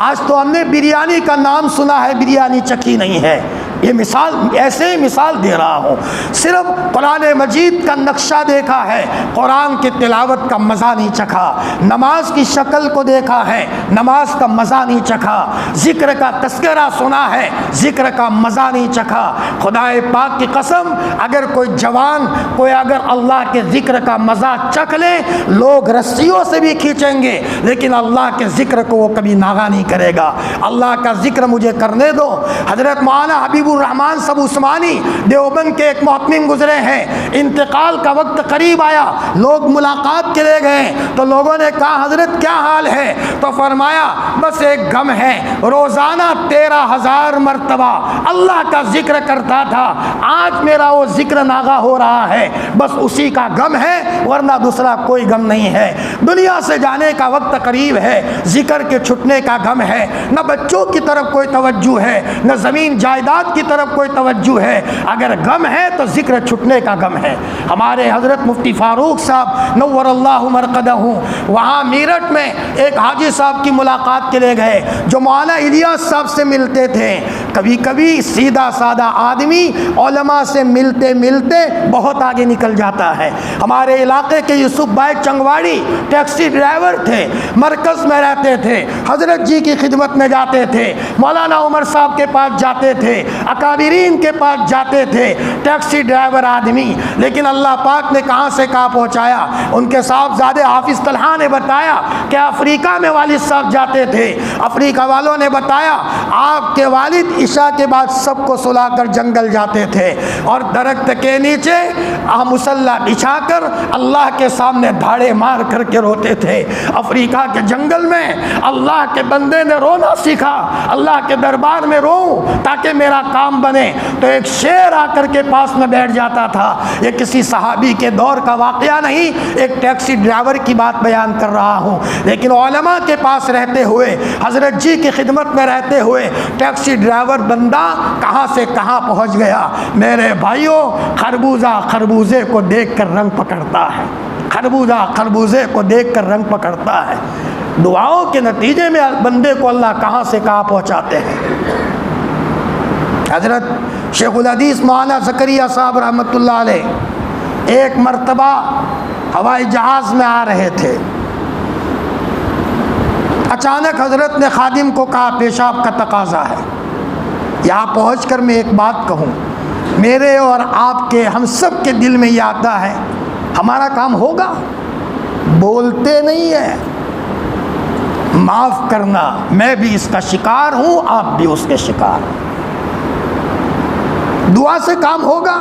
آج تو ہم نے بریانی کا نام سنا ہے، بریانی چکھی نہیں ہے۔ یہ مثال ایسے ہی مثال دے رہا ہوں، صرف قرآن مجید کا نقشہ دیکھا ہے، قرآن کی تلاوت کا مزہ نہیں چکھا، نماز کی شکل کو دیکھا ہے، نماز کا مزہ نہیں چکھا، ذکر کا تذکرہ سنا ہے، ذکر کا مزہ نہیں چکھا۔ خدا پاک کی قسم، اگر کوئی جوان کوئی اگر اللہ کے ذکر کا مزہ چکھ لے، لوگ رسیوں سے بھی کھینچیں گے لیکن اللہ کے ذکر کو وہ کبھی ناغہ نہیں کرے گا۔ اللہ کا ذکر مجھے کرنے دو۔ حضرت مولانا حبیب الرحمن صاحب عثمانی دیوبند کے ایک محتمم گزرے ہیں، انتقال کا وقت قریب آیا، لوگ ملاقات کے لیے گئے تو لوگوں نے کہا حضرت کیا حال ہے؟ تو فرمایا بس ایک غم ہے، روزانہ 13,000 مرتبہ اللہ کا ذکر کرتا تھا، آج میرا وہ ذکر ناغہ ہو رہا ہے، بس اسی کا غم ہے، ورنہ دوسرا کوئی غم نہیں ہے۔ دنیا سے جانے کا وقت قریب ہے، ذکر کے چھٹنے کا غم ہے، نہ بچوں کی طرف کوئی توجہ ہے، نہ زمین جائیداد کی طرف کوئی توجہ ہے۔ اگر غم ہے تو ذکر چھٹنے کا غم ہے۔ ہمارے حضرت مفتی فاروق صاحب نور اللہ مرقدہ، وہاں میرٹھ میں ایک حاجی صاحب کی ملاقات کے لیے گئے جو مولانا الیاس صاحب سے ملتے تھے۔ کبھی کبھی سیدھا سادہ آدمی علماء سے ملتے ملتے بہت آگے نکل جاتا ہے۔ ہمارے علاقے کے یوسف بھائی چنگواڑی ٹیکسی ڈرائیور تھے، مرکز میں رہتے تھے، حضرت جی کی خدمت میں جاتے تھے، مولانا عمر صاحب کے پاس جاتے تھے، اکابرین کے پاس جاتے تھے، ٹیکسی ڈرائیور آدمی۔ لیکن اللہ پاک نے کہاں سے کہاں پہنچایا۔ ان کے صاحبزادے حافظ طلحہ نے بتایا کہ افریقہ میں والد صاحب جاتے تھے، افریقہ والوں نے بتایا آپ کے والد عشاء کے بعد سب کو سلا کر جنگل جاتے تھے اور درخت کے نیچے مصلی بچھا کر اللہ کے سامنے دھاڑے مار کر کے روتے تھے۔ افریقہ کے جنگل میں اللہ کے بندے نے رونا سیکھا، اللہ کے دربار میں رو تاکہ میرا کام بنے، تو ایک شیر آ کر کے پاس میں بیٹھ جاتا تھا۔ یہ کسی صحابی کے دور کا واقعہ نہیں، ایک ٹیکسی ڈرائیور کی بات بیان کر رہا ہوں۔ لیکن علماء کے پاس رہتے ہوئے، حضرت جی کی خدمت میں رہتے ہوئے ٹیکسی ڈرائیور بندہ کہاں سے کہاں پہنچ گیا۔ میرے بھائیوں، خربوزہ خربوزے کو دیکھ کر رنگ پکڑتا ہے، خربوزہ خربوزے کو دیکھ کر رنگ پکڑتا ہے۔ دعاؤں کے نتیجے میں بندے کو اللہ کہاں سے کہاں پہنچاتے ہیں۔ حضرت شیخ الحدیث مولانا زکریا صاحب رحمۃ اللہ علیہ ایک مرتبہ ہوائی جہاز میں آ رہے تھے، اچانک حضرت نے خادم کو کہا پیشاب کا تقاضا ہے۔ یہاں پہنچ کر میں ایک بات کہوں، میرے اور آپ کے ہم سب کے دل میں یہ آتا ہے ہمارا کام ہوگا، بولتے نہیں ہیں۔ معاف کرنا، میں بھی اس کا شکار ہوں، آپ بھی اس کے شکار ہیں۔ دعا سے کام ہوگا،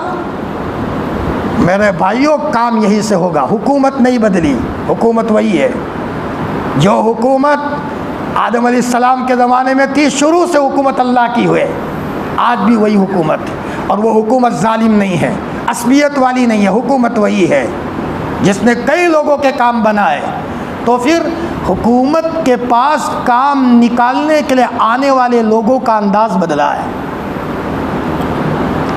میرے بھائیوں کام یہی سے ہوگا. حکومت نہیں بدلی, حکومت وہی ہے جو حکومت آدم علیہ السلام کے زمانے میں تھی. شروع سے حکومت اللہ کی ہوئے, آج بھی وہی حکومت ہے. اور وہ حکومت ظالم نہیں ہے, عصبیت والی نہیں ہے, حکومت وہی ہے جس نے کئی لوگوں کے کام بنائے. تو پھر حکومت کے پاس کام نکالنے کے لیے آنے والے لوگوں کا انداز بدلا ہے.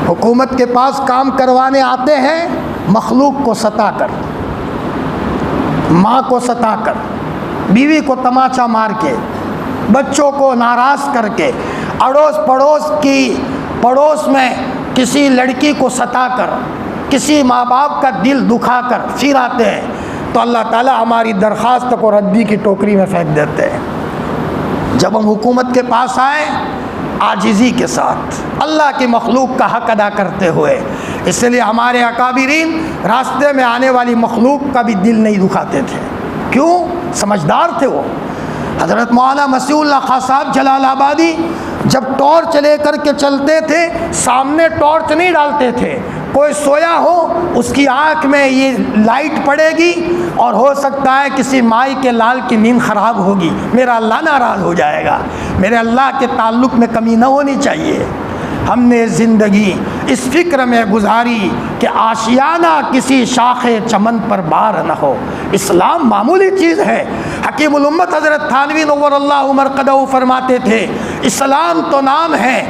حکومت کے پاس کام کروانے آتے ہیں مخلوق کو ستا کر, ماں کو ستا کر, بیوی کو تماچا مار کے, بچوں کو ناراض کر کے, پڑوس میں کسی لڑکی کو ستا کر, کسی ماں باپ کا دل دکھا کر پھر آتے ہیں. تو اللہ تعالیٰ ہماری درخواست کو ردی کی ٹوکری میں پھینک دیتے ہیں. جب ہم حکومت کے پاس آئیں عاجزی کے ساتھ, اللہ کی مخلوق کا حق ادا کرتے ہوئے. اس لیے ہمارے اکابرین راستے میں آنے والی مخلوق کا بھی دل نہیں دکھاتے تھے. کیوں؟ سمجھدار تھے وہ. حضرت مولانا مسیح اللہ خان صاحب جلال آبادی جب ٹارچ لے کر کے چلتے تھے, سامنے ٹارچ نہیں ڈالتے تھے. کوئی سویا ہو اس کی آنکھ میں یہ لائٹ پڑے گی اور ہو سکتا ہے کسی مائی کے لال کی نیند خراب ہوگی, میرا اللہ ناراض ہو جائے گا. میرے اللہ کے تعلق میں کمی نہ ہونی چاہیے. ہم نے زندگی اس فکر میں گزاری کہ آشیانہ کسی شاخ چمن پر بار نہ ہو. اسلام معمولی چیز ہے. حکیم الامت حضرت تھانوی نور اللہ مرقدہ فرماتے تھے, اسلام تو نام ہے,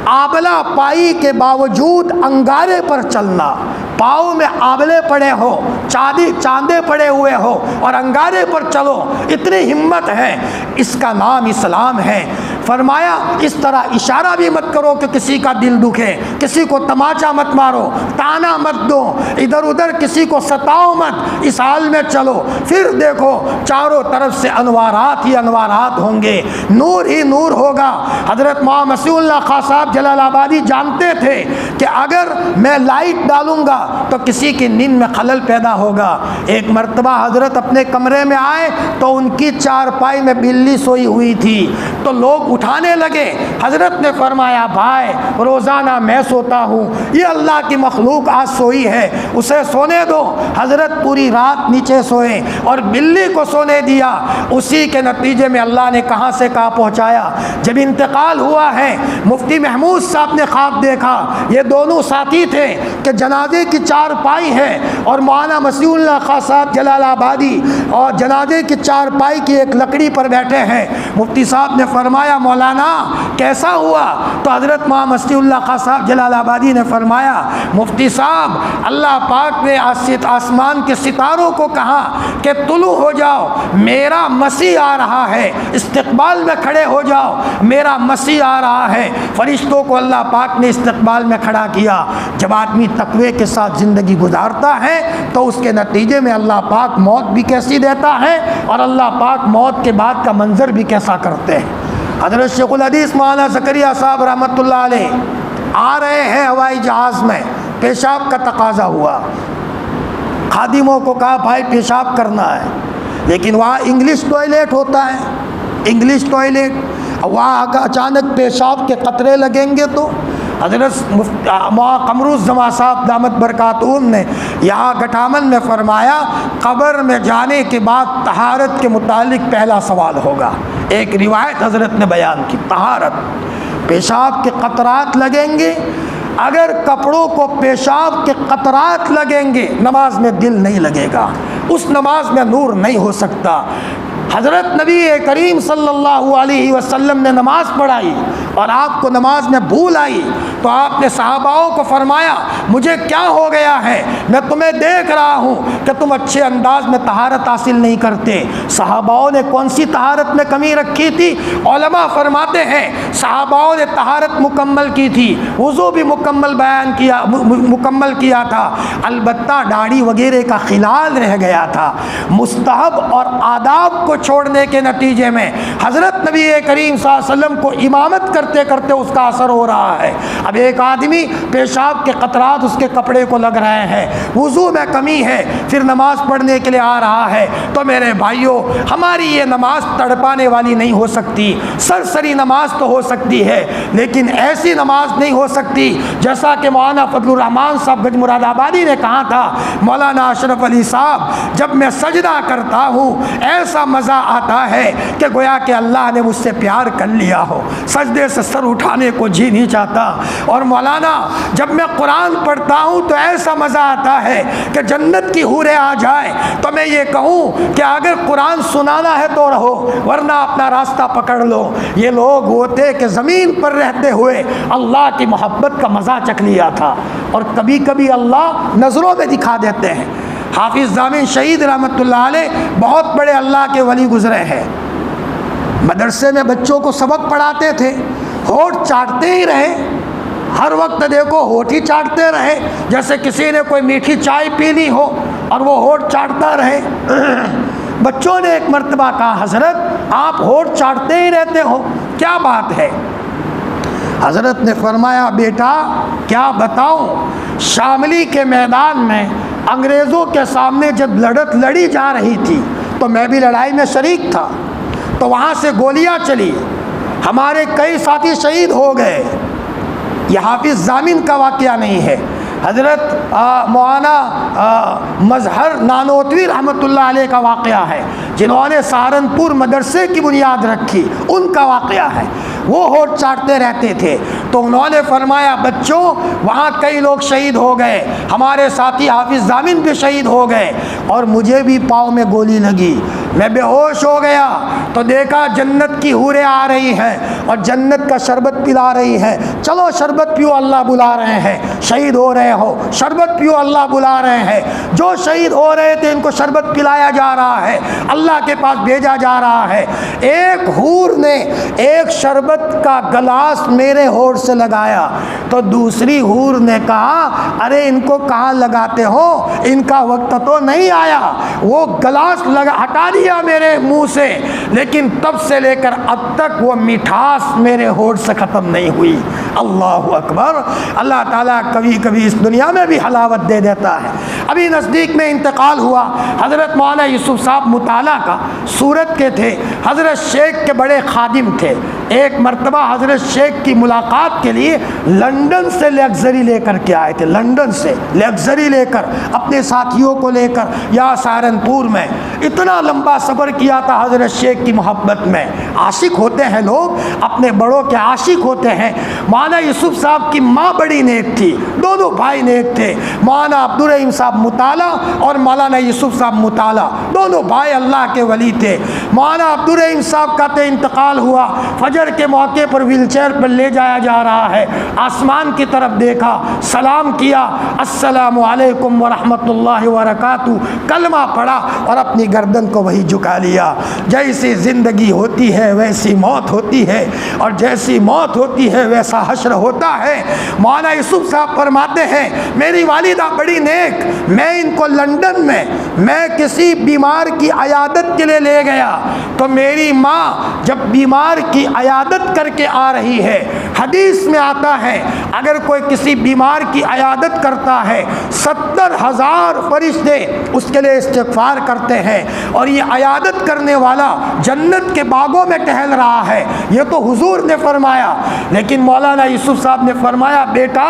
آبلہ پائی کے باوجود انگارے پر چلنا. پاؤں میں آبلے پڑے ہو, چاندے پڑے ہوئے ہو اور انگارے پر چلو, اتنی ہمت ہے, اس کا نام اسلام ہے. فرمایا اس طرح اشارہ بھی مت کرو کہ کسی کا دل دکھے, کسی کو تماچا مت مارو, تانا مت دو, ادھر ادھر کسی کو ستاؤ مت, اس حال میں چلو. پھر دیکھو چاروں طرف سے انوارات ہی انوارات ہوں گے, نور ہی نور ہوگا. حضرت مولانا مسیح اللہ خان صاحب جلال آبادی جانتے تھے کہ اگر میں لائٹ ڈالوں گا تو کسی کی نیند میں خلل پیدا ہوگا. ایک مرتبہ حضرت اپنے کمرے میں آئے تو ان کی چارپائی میں بلی سوئی ہوئی تھی, تو لوگ اٹھانے لگے. حضرت نے فرمایا بھائی روزانہ میں سوتا ہوں, یہ اللہ کی مخلوق آج سوئی ہے, اسے سونے دو. حضرت پوری رات نیچے سوئے اور بلی کو سونے دیا. اسی کے نتیجے میں اللہ نے کہاں سے کہاں پہنچایا. جب انتقال ہوا ہے مفتی محمود صاحب نے خواب دیکھا, یہ دونوں ساتھی تھے کہ جنازے کی چارپائی ہے اور مولانا مسیح اللہ خان صاحب جلال آبادی اور جنازے کی چارپائی کی ایک لکڑی پر بیٹھے ہیں. مفتی صاحب نے فرمایا مولانا کیسا ہوا؟ تو حضرت مولانا مسیح اللہ خان صاحب جلال آبادی نے فرمایا مفتی صاحب اللہ پاک نے آسمان کے ستاروں کو کہا کہ طلوع ہو جاؤ, میرا مسیح آ رہا ہے, استقبال میں کھڑے ہو جاؤ, میرا مسیح آ رہا ہے. فرشتوں کو اللہ پاک نے استقبال میں کھڑا کیا. جب آدمی تقوی کے ساتھ زندگی گزارتا ہے تو اس کے نتیجے میں اللہ پاک موت بھی کیسی دیتا ہے اور اللہ پاک موت کے بعد کا منظر بھی کیسا کرتے ہیں. حضرت شیخ الحدیث مولانا زکریا صاحب رحمۃ اللہ علیہ آ رہے ہیں ہوائی جہاز میں, پیشاب کا تقاضا ہوا. خادموں کو کہا بھائی پیشاب کرنا ہے, لیکن وہاں انگلش ٹوائلٹ ہوتا ہے, انگلش ٹوائلٹ. وہاں اچانک پیشاب کے قطرے لگیں گے تو حضرت قمر الزمان صاحب دامت برکاتہم نے یہاں گٹامن میں فرمایا قبر میں جانے کے بعد طہارت کے متعلق پہلا سوال ہوگا. ایک روایت حضرت نے بیان کی, طہارت, پیشاب کے قطرات لگیں گے, اگر کپڑوں کو پیشاب کے قطرات لگیں گے نماز میں دل نہیں لگے گا, اس نماز میں نور نہیں ہو سکتا. حضرت نبی کریم صلی اللہ علیہ وسلم نے نماز پڑھائی اور آپ کو نماز میں بھول آئی تو آپ نے صحاباؤں کو فرمایا مجھے کیا ہو گیا ہے, میں تمہیں دیکھ رہا ہوں کہ تم اچھے انداز میں طہارت حاصل نہیں کرتے. صحاباؤں نے کون سی طہارت میں کمی رکھی تھی؟ علماء فرماتے ہیں صحاباؤں نے طہارت مکمل کی تھی, وضو بھی مکمل کیا تھا, البتہ داڑھی وغیرہ کا خلال رہ گیا تھا. مستحب اور آداب کو چھوڑنے کے نتیجے میں حضرت نبی کریم صلی اللہ علیہ وسلم کو امامت کرتے کرتے اس کا اثر ہو رہا ہے. اب ایک آدمی پیشاب کے قطرات اس کے کپڑے کو لگ رہے ہیں، وضو میں کمی ہے، پھر نماز پڑھنے کے لیے آ رہا ہے، تو میرے بھائیوں ہماری یہ نماز تڑپانے والی نہیں ہو سکتی، سرسری نماز تو ہو سکتی ہے لیکن ایسی نماز نہیں ہو سکتی جیسا کہ مولانا فضل الرحمان صاحب گنج مراد آبادی نے کہا تھا، مولانا اشرف علی صاحب جب میں سجدہ کرتا ہوں ایسا مزہ آتا ہے کہ گویا کہ اللہ نے مجھ سے پیار کر لیا ہو، سجدے سے سر اٹھانے کو جی نہیں چاہتا۔ اور مولانا جب میں قرآن پڑھتا ہوں تو ایسا مزہ آتا ہے کہ جنت کی حوریں آ جائیں تو میں یہ کہوں کہ اگر قرآن سنانا ہے تو رہو ورنہ اپنا راستہ پکڑ لو۔ یہ لوگ ہوتے کہ زمین پر رہتے ہوئے اللہ کی محبت کا مزہ چکھ لیا تھا، اور کبھی کبھی اللہ نظروں میں دکھا دیتے ہیں۔ حافظ ضامن شہید رحمۃ اللہ علیہ بہت بڑے اللہ کے ولی گزرے ہیں، مدرسے میں بچوں کو سبق پڑھاتے تھے، ہونٹ چاٹتے ہی رہے، ہر وقت دیکھو ہونٹ ہی چاٹتے رہے، جیسے کسی نے کوئی میٹھی چائے پینی ہو اور وہ ہونٹ چاٹتا رہے۔ بچوں نے ایک مرتبہ کہا حضرت آپ ہونٹ چاٹتے ہی رہتے ہو، کیا بات ہے؟ حضرت نے فرمایا بیٹا کیا بتاؤں، شاملی کے میدان میں انگریزوں کے سامنے جب لڑت لڑی جا رہی تھی تو میں بھی لڑائی میں شریک تھا، تو وہاں سے گولیاں چلی، ہمارے کئی ساتھی شہید ہو گئے۔ یہ حافظ ضامن کا واقعہ نہیں ہے، حضرت مولانا مظہر نانوتوی رحمۃ اللہ علیہ کا واقعہ ہے، جنہوں نے سہارنپور مدرسے کی بنیاد رکھی، ان کا واقعہ ہے۔ وہ ہونٹ چاٹتے رہتے تھے تو انہوں نے فرمایا بچوں وہاں کئی لوگ شہید ہو گئے، ہمارے ساتھی حافظ ضامن بھی شہید ہو گئے، اور مجھے بھی پاؤں میں گولی لگی، میں بے ہوش ہو گیا تو دیکھا جنت کی حوریں آ رہی ہیں اور جنت کا شربت پلا رہی ہیں، چلو شربت پیو اللہ بلا رہے ہیں، شہید ہو رہے ہو شربت پیو اللہ بلا رہے ہیں۔ جو شہید ہو رہے تھے ان کو شربت پلایا جا رہا ہے، اللہ کے پاس بھیجا جا رہا ہے۔ ایک حور نے ایک شربت کا گلاس میرے ہونٹ سے لگایا تو دوسری حور نے کہا ارے ان کو کہاں لگاتے ہو، ان کا وقت تو نہیں آیا۔ وہ گلاس ہٹا دیا میرے منہ سے، لیکن تب سے لے کر اب تک وہ مٹھاس میرے ہونٹ سے ختم نہیں ہوئی۔ اللہ اکبر۔ اللہ تعالیٰ کبھی کبھی اس دنیا میں بھی حلاوت دے دیتا ہے۔ ابھی نزدیک میں انتقال ہوا حضرت مولانا یوسف صاحب مطالعہ کا سورت کے تھے، حضرت شیخ کے بڑے خادم تھے۔ ایک مرتبہ حضرت شیخ کی ملاقات کے لیے لندن سے لیگزری لے کر کے آئے تھے، لندن سے لیگزری لے کر اپنے ساتھیوں کو لے کر یا سہارنپور میں اتنا لمبا سفر کیا تھا حضرت شیخ کی محبت میں۔ عاشق ہوتے ہیں لوگ، اپنے بڑوں کے عاشق ہوتے ہیں۔ مولانا یوسف صاحب کی ماں بڑی نیک تھی، دونوں بھائی نیک تھے، مولانا عبدالرحیم صاحب مطالعہ اور مولانا یوسف صاحب مطالعہ، دونوں بھائی اللہ کے ولی تھے۔ مولانا عبدالرحیم صاحب کا انتقال ہوا، فجر کے موقع پر ویل چیئر پر لے جایا جا رہا ہے، آسمان کی طرف دیکھا، سلام کیا، السلام علیکم ورحمۃ اللہ وبرکاتہ، کلمہ پڑھا اور اپنی گردن کو وہی جھکا لیا۔ جیسی زندگی ہوتی ہے ویسی موت ہوتی ہے، اور جیسی موت ہوتی ہے ویسا حشر ہوتا ہے۔ مولانا یوسف صاحب فرماتے ہیں میری والدہ بڑی نیک، میں ان کو لندن میں کسی بیمار کی عیادت کے لیے لے گیا تو میری ماں جب بیمار کی عیادت کر کے آ رہی ہے، حدیث میں آتا ہے اگر کوئی کسی بیمار کی عیادت کرتا ہے 70,000 فرشتے اس کے لیے استغفار کرتے ہیں، اور یہ عیادت کرنے والا جنت کے باغوں میں ٹہل رہا ہے۔ یہ تو حضور نے فرمایا، لیکن مولانا یوسف صاحب نے فرمایا بیٹا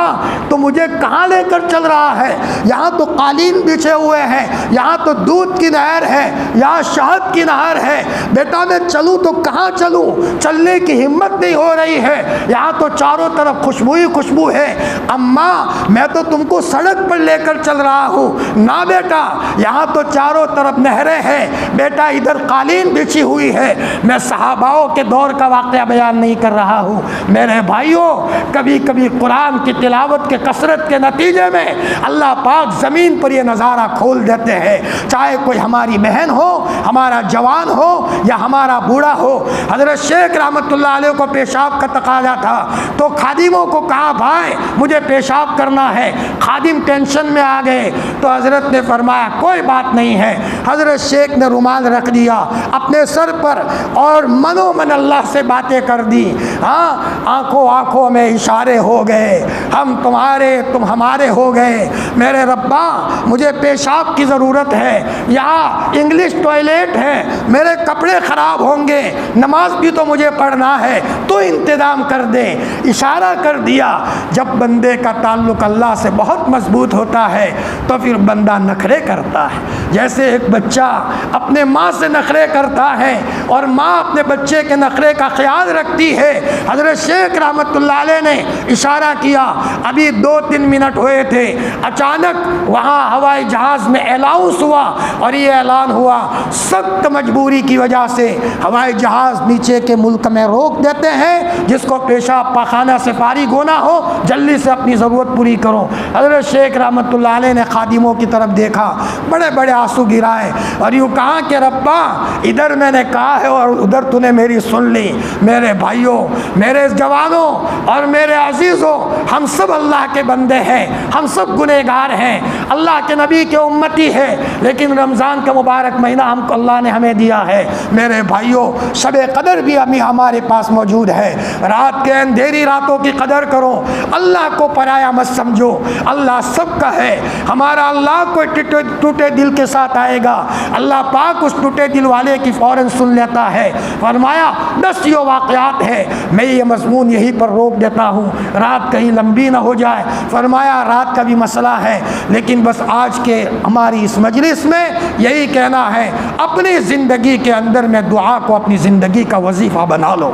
تو مجھے کہاں لے کر چل رہا ہے؟ یہاں تو قالین بچھے ہوئے ہیں، یہاں تو دودھ کی نہر ہے، یہاں شہد کی نہر ہے، بیٹا میں چلوں تو کہاں چلوں؟ چلنے کی ہمت نہیں ہو رہی ہے، یہاں تو چاروں طرف خوشبو ہی خوشبو ہے۔ اماں میں تو تم کو سڑک پر لے کر چل رہا ہوں۔ نہ بیٹا یہاں تو چاروں طرف نہریں ہیں، بیٹا ادھر قالین بچھی ہوئی ہے۔ میں صحاباؤں کے دور کا واقعہ بیان نہیں کر رہا ہوں میرے بھائیوں، کبھی کبھی قرآن کی تلاوت کے کثرت کے نتیجے میں اللہ پاک زمین پر یہ نظارہ کھول دیتے ہیں، چاہے کوئی ہماری بہن ہو، ہمارا جوان ہو یا ہمارا بوڑھا ہو۔ حضرت شیخ رحمۃ اللہ علیہ کو پیشاب کا تقاضا تھا تو خادموں کو کہا بھائی مجھے پیشاب کرنا ہے، خادم ٹینشن میں آ گئے تو حضرت نے فرمایا کوئی بات نہیں ہے۔ حضرت شیخ نے رومال رکھ دیا اپنے سر پر اور منو من اللہ سے باتیں کر دی۔ ہاں آنکھوں آنکھوں میں اشارے ہو گئے، ہم تمہارے تم ہمارے ہو گئے۔ میرے ربا مجھے پیشاب کی ضرورت ہے، یہاں انگلش ٹوائلٹ ہے، میرے کپڑے خراب ہوں گے، نماز بھی تو مجھے پڑھنا ہے، تو انتظام کر دے۔ اشارہ کر دیا۔ جب بندے کا تعلق اللہ سے بہت مضبوط ہوتا ہے تو پھر بندہ نخرے کرتا ہے، جیسے ایک بچہ اپنے ماں سے نخرے کرتا ہے اور ماں اپنے بچے کے نخرے کا خیال رکھتی ہے۔ حضرت شیخ رحمۃ اللہ علیہ نے اشارہ کیا، ابھی 2-3 منٹ ہوئے تھے، اچانک وہاں ہوائی جہاز میں الاؤنس ہوا اور یہ اعلان ہوا سخت مجبوری کی وجہ سے ہوائی جہاز نیچے کے ملک میں روک دیتے ہیں، جس کو پیشاب پاخانہ سے فارغ ہونا ہو جلدی سے اپنی ضرورت پوری کرو۔ حضرت شیخ رحمۃ اللہ علیہ نے خادموں کی طرف دیکھا، بڑے بڑے آنسو گرائے اور یوں کہا کہ ربا ادھر میں نے کہا ہے اور ادھر تو نے میری سن لی۔ میرے بھائیوں، میرے جوانوں اور میرے عزیزوں، ہم سب اللہ کے بندے ہیں، ہم سب گنہگار ہیں، اللہ کے نبی کے امتی ہیں، لیکن رمضان کا مبارک مہینہ ہم کو اللہ نے ہمیں دیا ہے۔ میرے بھائیوں، شب قدر بھی ابھی ہمارے پاس موجود ہے۔ رات کے اندھیری راتوں کی قدر کرو، اللہ کو پرایا مت سمجھو، اللہ سب کا ہے۔ ہمارا اللہ کوئی ٹوٹے دل کے ساتھ آئے گا، اللہ پاک اس ٹوٹے دل والے کی فوراً سن لیتا ہے۔ فرمایا 10 یہ واقعات ہے، میں یہ مضمون یہیں پر روک دیتا ہوں، رات کہیں لمبی نہ ہو جائے۔ فرمایا رات کا بھی مسئلہ ہے، لیکن بس آج کے ہماری اس مجلس میں یہی کہنا ہے، اپنی زندگی کے اندر میں دعا کو اپنی زندگی کا وظیفہ بنا لو۔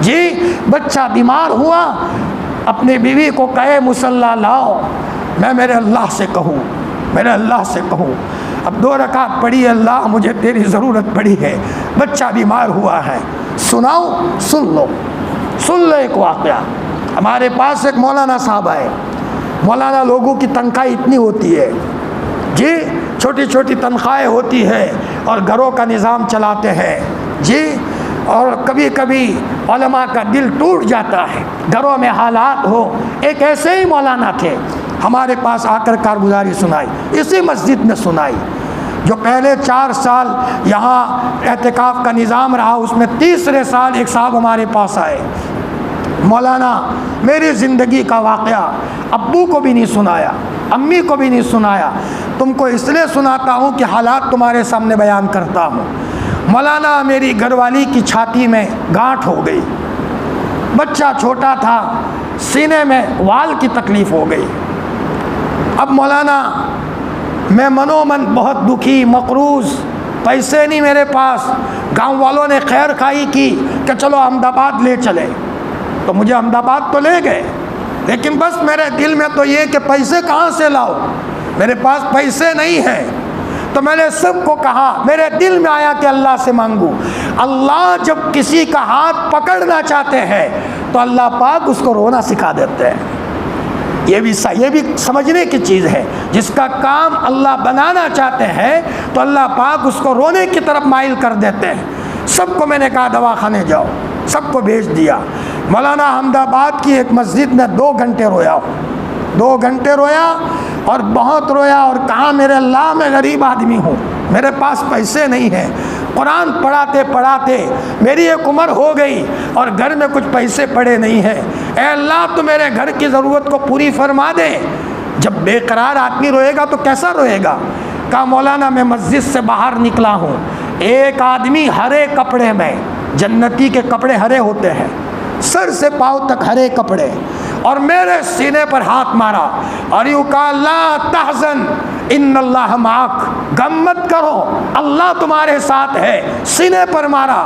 جی بچہ بیمار ہوا، اپنی بیوی کو کہے مصلی لاؤ، میں میرے اللہ سے کہوں، میرے اللہ سے کہوں، اب 2 رکعت پڑھی، اللہ مجھے تیری ضرورت پڑی ہے، بچہ بیمار ہوا ہے، سناؤ، سن لو ایک واقعہ۔ ہمارے پاس ایک مولانا صاحب آئے، مولانا لوگوں کی تنخواہ اتنی ہوتی ہے، جی چھوٹی چھوٹی تنخواہیں ہوتی ہے اور گھروں کا نظام چلاتے ہیں، جی اور کبھی کبھی علماء کا دل ٹوٹ جاتا ہے، گھروں میں حالات ہو۔ ایک ایسے ہی مولانا تھے، ہمارے پاس آ کر کارگزاری سنائی، اسی مسجد میں سنائی۔ جو پہلے 4 سال یہاں اعتکاف کا نظام رہا، اس میں تیسرے سال ایک صاحب ہمارے پاس آئے، مولانا میری زندگی کا واقعہ ابو کو بھی نہیں سنایا، امی کو بھی نہیں سنایا، تم کو اس لیے سناتا ہوں کہ حالات تمہارے سامنے بیان کرتا ہوں۔ مولانا میری گھر والی کی چھاتی میں گانٹھ ہو گئی، بچہ چھوٹا تھا، سینے میں وال کی تکلیف ہو گئی۔ اب مولانا میں منومن بہت دکھی، مقروض، پیسے نہیں میرے پاس۔ گاؤں والوں نے خیر خواہی کی کہ چلو احمد آباد لے چلے، تو مجھے احمد آباد تو لے گئے، لیکن بس میرے دل میں تو یہ کہ پیسے کہاں سے لاؤ، میرے پاس پیسے نہیں ہیں۔ تو میں نے سب کو کہا، میرے دل میں آیا کہ اللہ سے مانگوں۔ اللہ جب کسی کا ہاتھ پکڑنا چاہتے ہیں تو اللہ پاک اس کو رونا سکھا دیتے ہیں۔ یہ بھی سمجھنے کی چیز ہے، جس کا کام اللہ بنانا چاہتے ہیں تو اللہ پاک اس کو رونے کی طرف مائل کر دیتے ہیں۔ سب کو میں نے کہا دواخانے جاؤ، سب کو بھیج دیا۔ مولانا احمد آباد کی ایک مسجد میں 2 گھنٹے رویا، 2 گھنٹے رویا اور بہت رویا، اور کہا میرے اللہ میں غریب آدمی ہوں، میرے پاس پیسے نہیں ہیں، قرآن پڑھاتے پڑھاتے میری ایک عمر ہو گئی اور گھر میں کچھ پیسے پڑے نہیں ہیں، اے اللہ تو میرے گھر کی ضرورت کو پوری فرما دے۔ جب بے قرار آدمی روئے گا تو کیسا روئے گا؟ کہا مولانا میں مسجد سے باہر نکلا ہوں، ایک آدمی ہرے کپڑے میں، جنتی کے کپڑے ہرے ہوتے ہیں، سر سے پاؤں تک ہرے کپڑے، اور میرے سینے پر ہاتھ مارا اور یوں کہا لا تحزن ان اللہ معک، غم مت کرو اللہ تمہارے ساتھ ہے، سینے پر مارا۔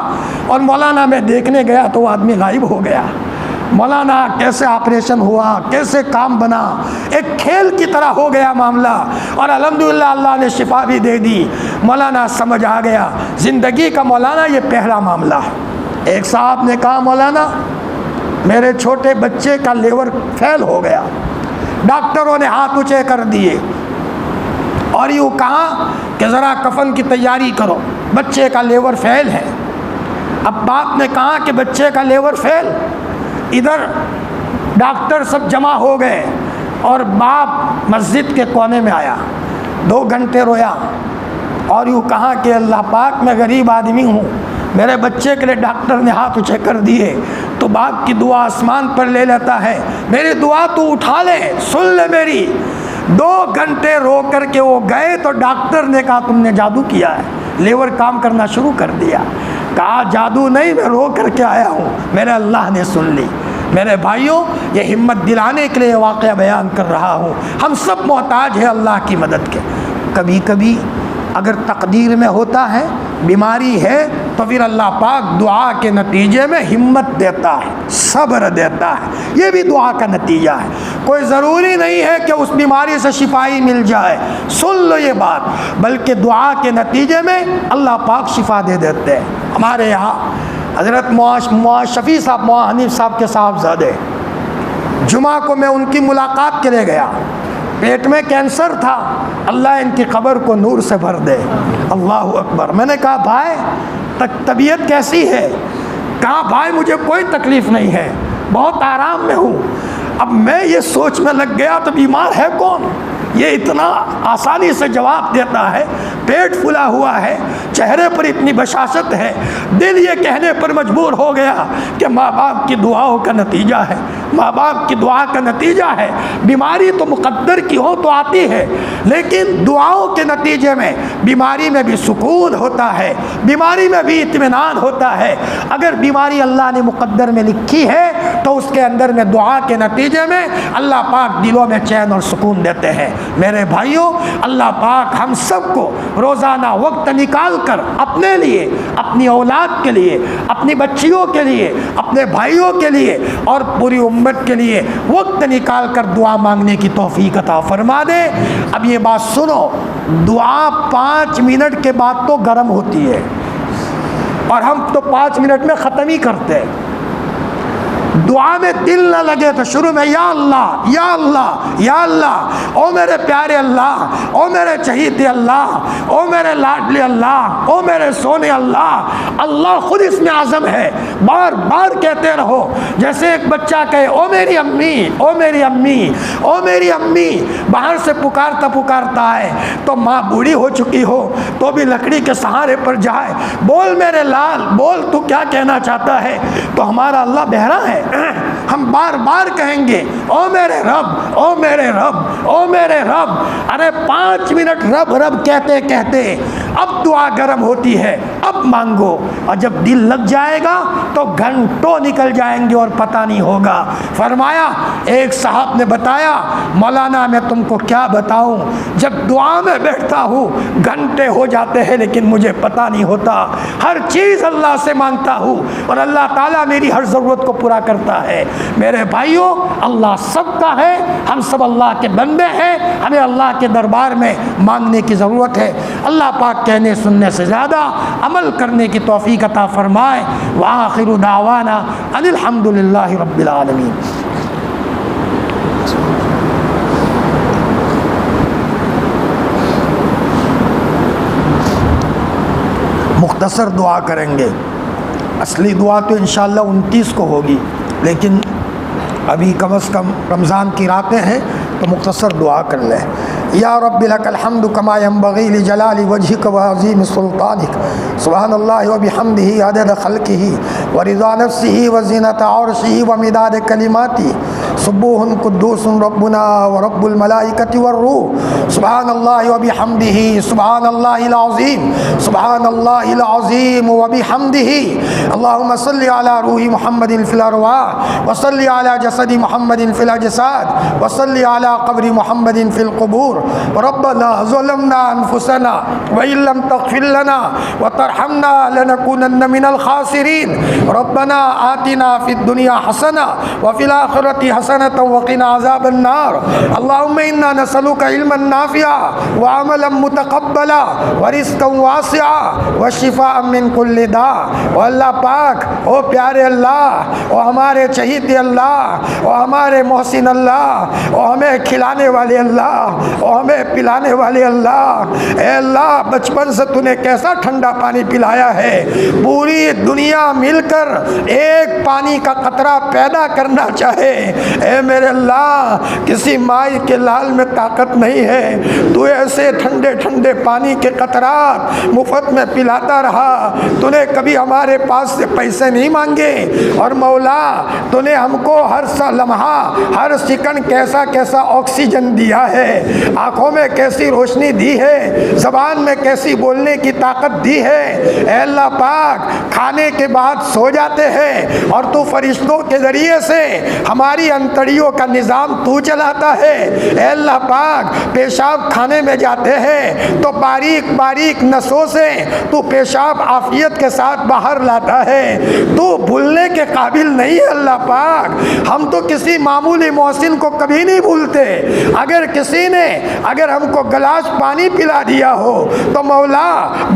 اور مولانا میں دیکھنے گیا تو وہ آدمی غائب ہو گیا۔ مولانا کیسے آپریشن ہوا، کیسے کام بنا، ایک کھیل کی طرح ہو گیا معاملہ، اور الحمدللہ اللہ نے شفا بھی دے دی۔ مولانا سمجھ آ گیا زندگی کا، مولانا یہ پہلا معاملہ ہے۔ ایک صاحب نے کہا مولانا میرے چھوٹے بچے کا لیور فیل ہو گیا، ڈاکٹروں نے ہاتھ اونچے کر دیے اور یوں کہا کہ ذرا کفن کی تیاری کرو، بچے کا لیور فیل ہے۔ اب باپ نے کہا کہ بچے کا لیور فیل، ادھر ڈاکٹر سب جمع ہو گئے اور باپ مسجد کے کونے میں آیا، 2 گھنٹے رویا اور یوں کہا کہ اللہ پاک میں غریب آدمی ہوں، میرے بچے کے لیے ڈاکٹر نے ہاتھ اونچے کر دیے تو باپ کی دعا آسمان پر لے لیتا ہے، میری دعا تو اٹھا لے، سن لے میری۔ 2 گھنٹے رو کر کے وہ گئے تو ڈاکٹر نے کہا تم نے جادو کیا ہے، لیور کام کرنا شروع کر دیا۔ کہا جادو نہیں، میں رو کر کے آیا ہوں، میرے اللہ نے سن لی۔ میرے بھائیوں، یہ ہمت دلانے کے لیے واقعہ بیان کر رہا ہوں۔ ہم سب محتاج ہیں اللہ کی مدد کے۔ کبھی کبھی اگر تقدیر میں ہوتا ہے، بیماری ہے، تو پھر اللہ پاک دعا کے نتیجے میں ہمت دیتا ہے، صبر دیتا ہے۔ یہ بھی دعا کا نتیجہ ہے۔ کوئی ضروری نہیں ہے کہ اس بیماری سے شفائی مل جائے، سن لو یہ بات، بلکہ دعا کے نتیجے میں اللہ پاک شفا دے دیتے ہیں۔ ہمارے یہاں حضرت معاذ شفیع صاحب، معاذ حنیف صاحب کے صاحبزادے، جمعہ کو میں ان کی ملاقات کے لیے گیا۔ پیٹ میں کینسر تھا، اللہ ان کی قبر کو نور سے بھر دے۔ اللہ اکبر۔ میں نے کہا بھائی طبیعت کیسی ہے؟ کہا بھائی مجھے کوئی تکلیف نہیں ہے، بہت آرام میں ہوں۔ اب میں یہ سوچ میں لگ گیا تو بیمار ہے کون؟ یہ اتنا آسانی سے جواب دیتا ہے، پیٹ پھلا ہوا ہے، چہرے پر اتنی بشاشت ہے، دل یہ کہنے پر مجبور ہو گیا کہ ماں باپ کی دعاؤں کا نتیجہ ہے، ماں باپ کی دعا کا نتیجہ ہے۔ بیماری تو مقدر کی ہو تو آتی ہے، لیکن دعاؤں کے نتیجے میں بیماری میں بھی سکون ہوتا ہے، بیماری میں بھی اطمینان ہوتا ہے۔ اگر بیماری اللہ نے مقدر میں لکھی ہے تو اس کے اندر میں دعا کے نتیجے میں اللہ پاک دلوں میں چین اور سکون دیتے ہیں۔ میرے بھائیوں، اللہ پاک ہم سب کو روزانہ وقت نکال کر اپنے لیے، اپنی اولاد کے لیے، اپنی بچیوں کے لیے، اپنے بھائیوں کے لیے اور پوری امت کے لیے وقت نکال کر دعا مانگنے کی توفیق عطا فرما دے۔ اب یہ بات سنو، دعا 5 منٹ کے بعد تو گرم ہوتی ہے اور ہم تو 5 منٹ میں ختم ہی کرتے ہیں۔ دعا میں دل نہ لگے تو شروع میں یا اللہ یا اللہ یا اللہ، او میرے پیارے اللہ، او میرے چہیتے اللہ، او میرے لاڈلے اللہ، او میرے سونے اللہ۔ اللہ خود اس میں اعظم ہے، بار بار کہتے رہو۔ جیسے ایک بچہ کہے او میری امی، او میری امی، او میری امی، باہر سے پکارتا پکارتا ہے تو ماں بوڑھی ہو چکی ہو تو بھی لکڑی کے سہارے پر جائے، بول میرے لال، بول تو کیا کہنا چاہتا ہے؟ تو ہمارا اللہ بہرا ہے، ہم بار بار کہیں گے او میرے رب، او میرے رب، او میرے رب۔ ارے 5 منٹ رب رب کہتے کہتے اب دعا گرم ہوتی ہے، اب مانگو، اور جب دل لگ جائے گا تو گھنٹوں نکل جائیں گے اور پتہ نہیں ہوگا۔ فرمایا ایک صاحب نے بتایا، مولانا میں تم کو کیا بتاؤں، جب دعا میں بیٹھتا ہوں گھنٹے ہو جاتے ہیں لیکن مجھے پتہ نہیں ہوتا، ہر چیز اللہ سے مانگتا ہوں اور اللہ تعالیٰ میری ہر ضرورت کو پورا کرتا ہے۔ میرے بھائیوں، اللہ سب کا ہے، ہم سب اللہ کے بندے ہیں، ہمیں اللہ کے دربار میں مانگنے کی ضرورت ہے۔ اللہ پاک کہنے سننے سے زیادہ عمل کرنے کی توفیق عطا فرمائے۔ وآخر دعوانا ان الحمد للہ رب العالمین۔ مختصر دعا کریں گے، اصلی دعا تو انشاءاللہ 29 کو ہوگی، لیکن ابھی کم از کم رمضان کی راتیں ہیں تو مختصر دعا کر لیں۔ یا رب لک الحمد کما ینبغی لجلال وجہک وعظیم سلطانک، سبحان اللہ وبحمدہ عدد خلقہ ورضا نفسہ وزینۃ عرشہ ومداد کلماتہ، سبوح قدوس ربنا ورب الملائکۃ والروح، سبحان اللہ وبحمدہ، سبحان اللہ العظیم، سبحان اللہ العظیم وبحمدہ۔ اللہم صلی علی روح محمد فی الارواح، وصلی علی جسد محمد فی الاجساد، وصلی علی قبر محمد فی القبور۔ ربنا ظلمنا انفسنا وان لم تغفر لنا وترحمنا لنكونن من الخاسرین۔ ربنا آتنا فی الدنیا حسنہ وفی الآخرۃ حسنۃ وقنا عذاب النار۔ اللہم انا نسألک علما نافعا وعملا متقبلا ورزقا واسعا وشفاء من کل داء۔ او اللہ پاک، او پیارے اللہ، او ہمارے چہیتے اللہ، او ہمارے محسن اللہ، او ہمیں کھلانے والے اللہ، او ہمیں پلانے والے اللہ، اے اللہ بچپن سے تو نے کیسا ٹھنڈا پانی پلایا ہے، پوری دنیا مل کر ایک پانی کا قطرہ پیدا کرنا چاہے اے میرے اللہ کسی مائی کے لال میں طاقت نہیں ہے، تو ایسے ٹھنڈے ٹھنڈے پانی کے قطرات مفت میں پلاتا رہا، تو نے کبھی ہمارے پاس سے پیسے نہیں مانگے، اور مولا تو نے ہم کو ہر لمحہ ہر سیکنڈ کیسا کیسا آکسیجن دیا ہے، آنکھوں میں کیسی روشنی دی ہے، زبان میں کیسی بولنے کی طاقت دی ہے۔ اے اللہ پاک کھانے کے بعد سو جاتے ہیں اور تو فرشتوں کے ذریعے سے ہماری انتڑیوں کا نظام تو چلاتا ہے۔ اے اللہ پاک پیشاب کھانے میں جاتے ہیں تو باریک باریک نسوں سے تو پیشاب عافیت کے ساتھ باہر لاتا ہے، تو بھولنے کے قابل نہیں ہے اللہ پاک۔ ہم تو کسی معمولی محسن کو کبھی نہیں بھولتے، اگر کسی نے اگر ہم کو گلاس پانی پلا دیا ہو تو مولا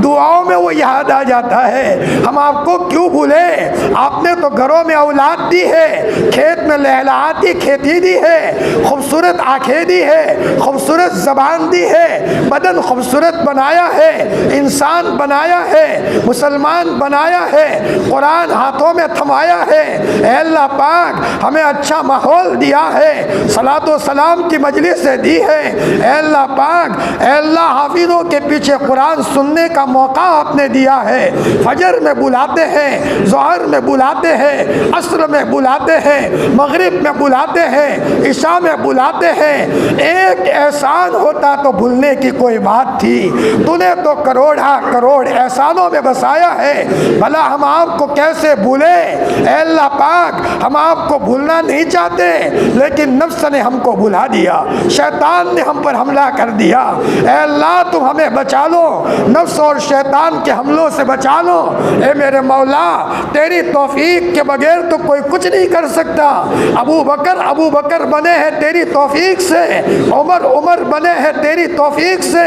دعاؤں میں وہ یاد آ جاتا ہے، ہم آپ کو کیوں بھولے؟ آپ نے تو گھروں میں اولاد دی ہے، کھیت میں لہلہاتی کھیتی دی ہے، خوبصورت آنکھیں دی ہے، خوبصورت زبان دی ہے، بدن خوبصورت بنایا ہے، انسان بنایا ہے، مسلمان بنایا ہے، قرآن ہاتھوں میں تھمایا ہے۔ اے اللہ پاک ہمیں اچھا ماحول دیا ہے، صلاۃ و سلام کی مجلس سے دی ہے۔ اے اللہ پاک اے اللہ حافظوں کے پیچھے قرآن سننے کا موقع آپ نے دیا ہے، فجر میں بلاتے ہیں، ظہر میں بلاتے ہیں، عصر میں بلاتے ہیں، مغرب میں بلاتے ہیں، عشاء میں بلاتے ہیں۔ ایک احسان ہوتا تو بھولنے کی کوئی بات تھی، تو نے تو کروڑا کروڑ احسانوں میں بسایا ہے، بھلا ہم آپ کو کیسے بھولے؟ اے اللہ پاک ہم آپ کو بھولنا نہیں چاہتے، لیکن نفس نے ہم کو بھلا دیا، شیطان نے ہم پر حملہ کر دیا۔ اے اللہ تم ہمیں بچا لو، نفس اور شیطان کے حملوں سے بچا لو۔ اے میرے مولا تیری توفیق کے بغیر تو کوئی کچھ نہیں کر سکتا۔ ابو بکر بنے ہیں تیری توفیق سے، عمر بنے ہیں تیری توفیق سے،